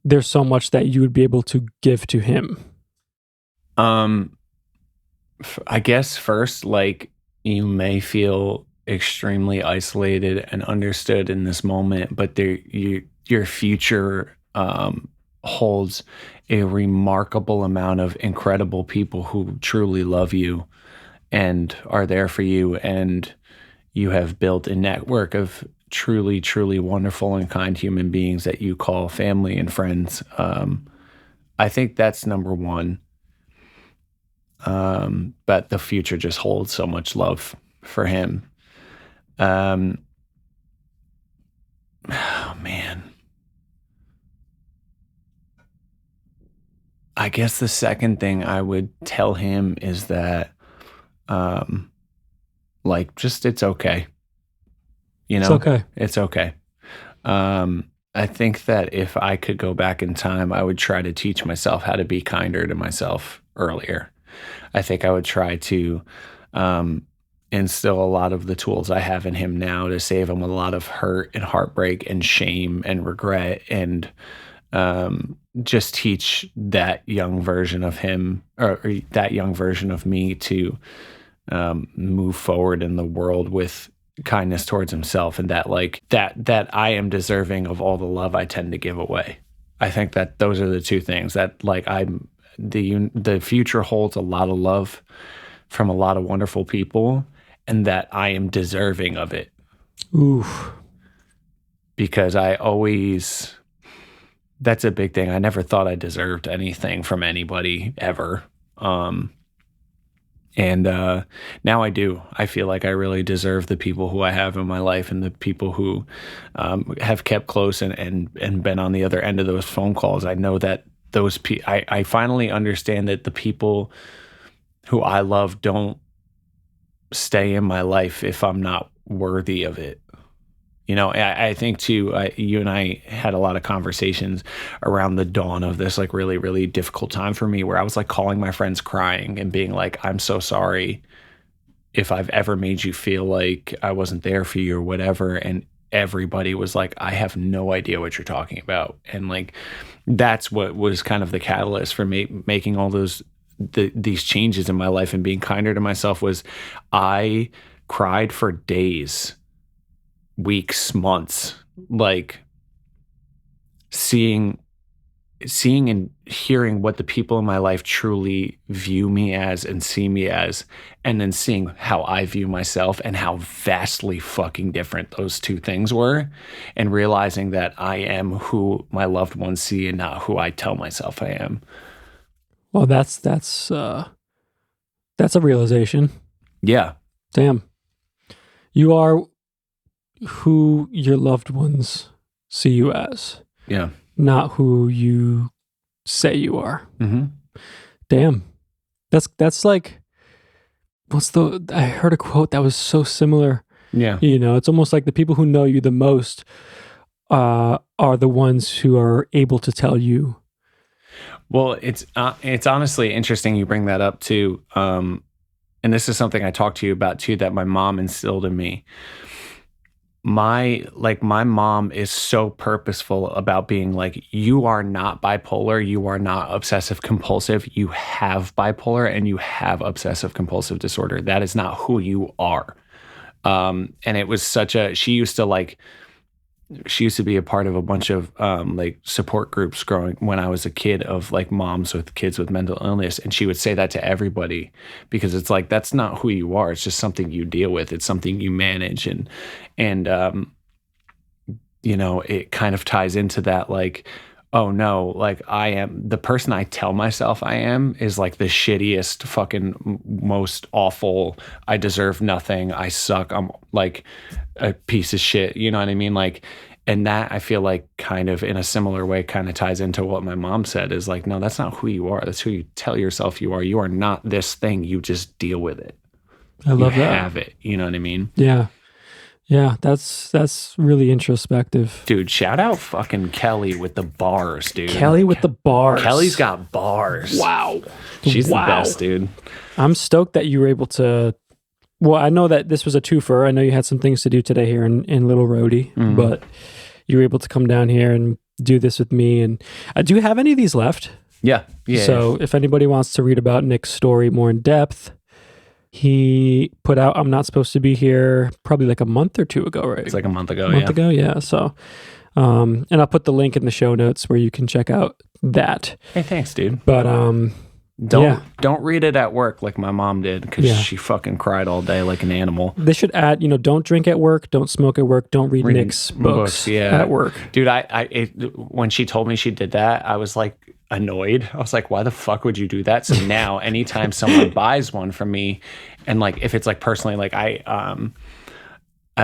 there's so much that you would be able to give to him. I guess first, like, you may feel extremely isolated and understood in this moment, but your future holds a remarkable amount of incredible people who truly love you and are there for you, and you have built a network of truly, truly wonderful and kind human beings that you call family and friends. I think that's number one. But the future just holds so much love for him. Oh man. I guess the second thing I would tell him is that, like, just, it's okay. It's okay. It's okay. I think that if I could go back in time, I would try to teach myself how to be kinder to myself earlier. I think I would try to instill a lot of the tools I have in him now to save him a lot of hurt and heartbreak and shame and regret, and just teach that young version of him, or that young version of me, to move forward in the world with kindness towards himself, and that like that I am deserving of all the love I tend to give away. I think that those are the two things that like the future holds a lot of love from a lot of wonderful people, and that I am deserving of it. Oof. Because that's a big thing. I never thought I deserved anything from anybody ever. And now I do. I feel like I really deserve the people who I have in my life, and the people who have kept close and been on the other end of those phone calls. I know that I finally understand that the people who I love don't stay in my life if I'm not worthy of it. You know, I think too, you and I had a lot of conversations around the dawn of this like really, really difficult time for me, where I was like calling my friends crying and being like, I'm so sorry if I've ever made you feel like I wasn't there for you or whatever. And everybody was like, I have no idea what you're talking about. And like, that's what was kind of the catalyst for me making all these changes in my life and being kinder to myself. Was I cried for days, weeks, months, like seeing and hearing what the people in my life truly view me as and see me as, and then seeing how I view myself and how vastly fucking different those two things were, and realizing that I am who my loved ones see and not who I tell myself I am. Well, that's a realization. Yeah. Damn. You are who your loved ones see you as. Yeah. Not who you say you are. Mm-hmm. Damn. That's like, I heard a quote that was so similar. Yeah. You know, it's almost like the people who know you the most are the ones who are able to tell you. Well, it's honestly interesting you bring that up too. And this is something I talked to you about too, that my mom instilled in me. My mom is so purposeful about being like, you are not bipolar, you are not obsessive compulsive, you have bipolar and you have obsessive compulsive disorder. That is not who you are. And it was she used to be a part of a bunch of like support groups when I was a kid, of like moms with kids with mental illness. And she would say that to everybody, because it's like, that's not who you are. It's just something you deal with. It's something you manage. And you know, it kind of ties into that, like, oh no, like I am the person I tell myself I am is like the shittiest, fucking most awful. I deserve nothing. I suck. I'm like a piece of shit. You know what I mean? Like, and that I feel like kind of in a similar way kind of ties into what my mom said, is like, no, that's not who you are. That's who you tell yourself you are. You are not this thing. You just deal with it. I love that. You have it. You know what I mean? Yeah. Yeah, that's really introspective. Dude, shout out fucking Kelly with the bars, dude. Kelly with the bars. Kelly's got bars. Wow. She's the best, dude. I'm stoked that you were able to... Well, I know that this was a twofer. I know you had some things to do today here in Little Rhodey, but you were able to come down here and do this with me. And do you have any of these left? Yeah. So if anybody wants to read about Nick's story more in depth, he put out I'm Not Supposed to Be Here probably like a month or two ago, right? It's like a month ago, yeah. So, and I'll put the link in the show notes where you can check out that. Hey, thanks, dude. But don't read it at work like my mom did, because she fucking cried all day like an animal. They should add, don't drink at work, don't smoke at work, don't read Nick's books at work. Dude, when she told me she did that, I was like annoyed. I was like, why the fuck would you do that? So now anytime someone buys one from me, and like if it's like personally, like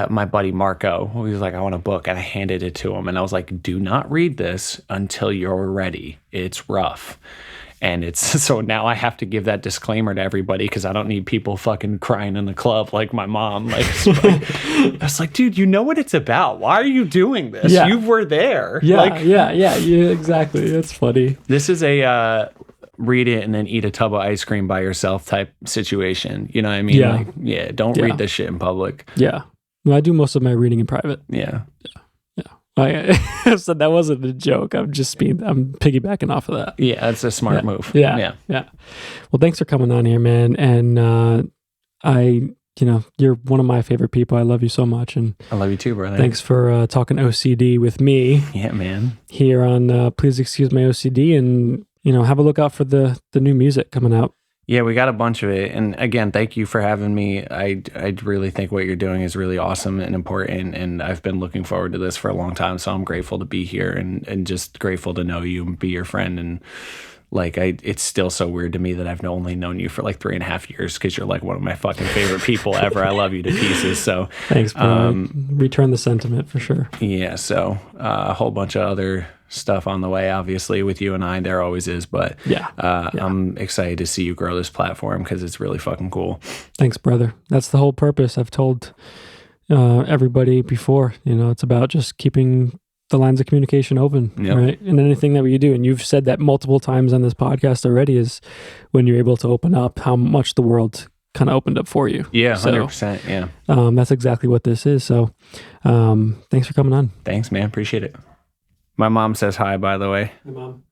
my buddy Marco, he was like, I want a book, and I handed it to him, and I was like, do not read this until you're ready. It's rough. And it's so now I have to give that disclaimer to everybody, because I don't need people fucking crying in the club like my mom. Like, I was like, dude, you know what it's about. Why are you doing this? Yeah. You were there. Yeah, exactly. It's funny. This is a read it and then eat a tub of ice cream by yourself type situation. You know what I mean? Yeah. Don't read this shit in public. Yeah. Well, I do most of my reading in private. Yeah. So that wasn't a joke. I'm piggybacking off of that. Yeah, that's a smart move. Yeah. Well, thanks for coming on here, man. And you're one of my favorite people. I love you so much. And I love you too, brother. Thanks for talking OCD with me. Yeah, man. Here on Please Excuse My OCD. And, have a look out for the new music coming out. Yeah, we got a bunch of it. And again, thank you for having me. I really think what you're doing is really awesome and important. And I've been looking forward to this for a long time. So I'm grateful to be here and just grateful to know you and be your friend. And like, it's still so weird to me that I've only known you for like 3.5 years because you're like one of my fucking favorite people ever. I love you to pieces. So thanks, bro. Return the sentiment for sure. Yeah. So a whole bunch of other stuff on the way, obviously, with you and I. There always is. But I'm excited to see you grow this platform because it's really fucking cool. Thanks, brother. That's the whole purpose. I've told everybody before, it's about just keeping the lines of communication open, right? And anything that we do, and you've said that multiple times on this podcast already, is when you're able to open up, how much the world kind of opened up for you. Yeah, 100%. Yeah. That's exactly what this is. So thanks for coming on. Thanks, man. Appreciate it. My mom says hi, by the way. Hi, Mom.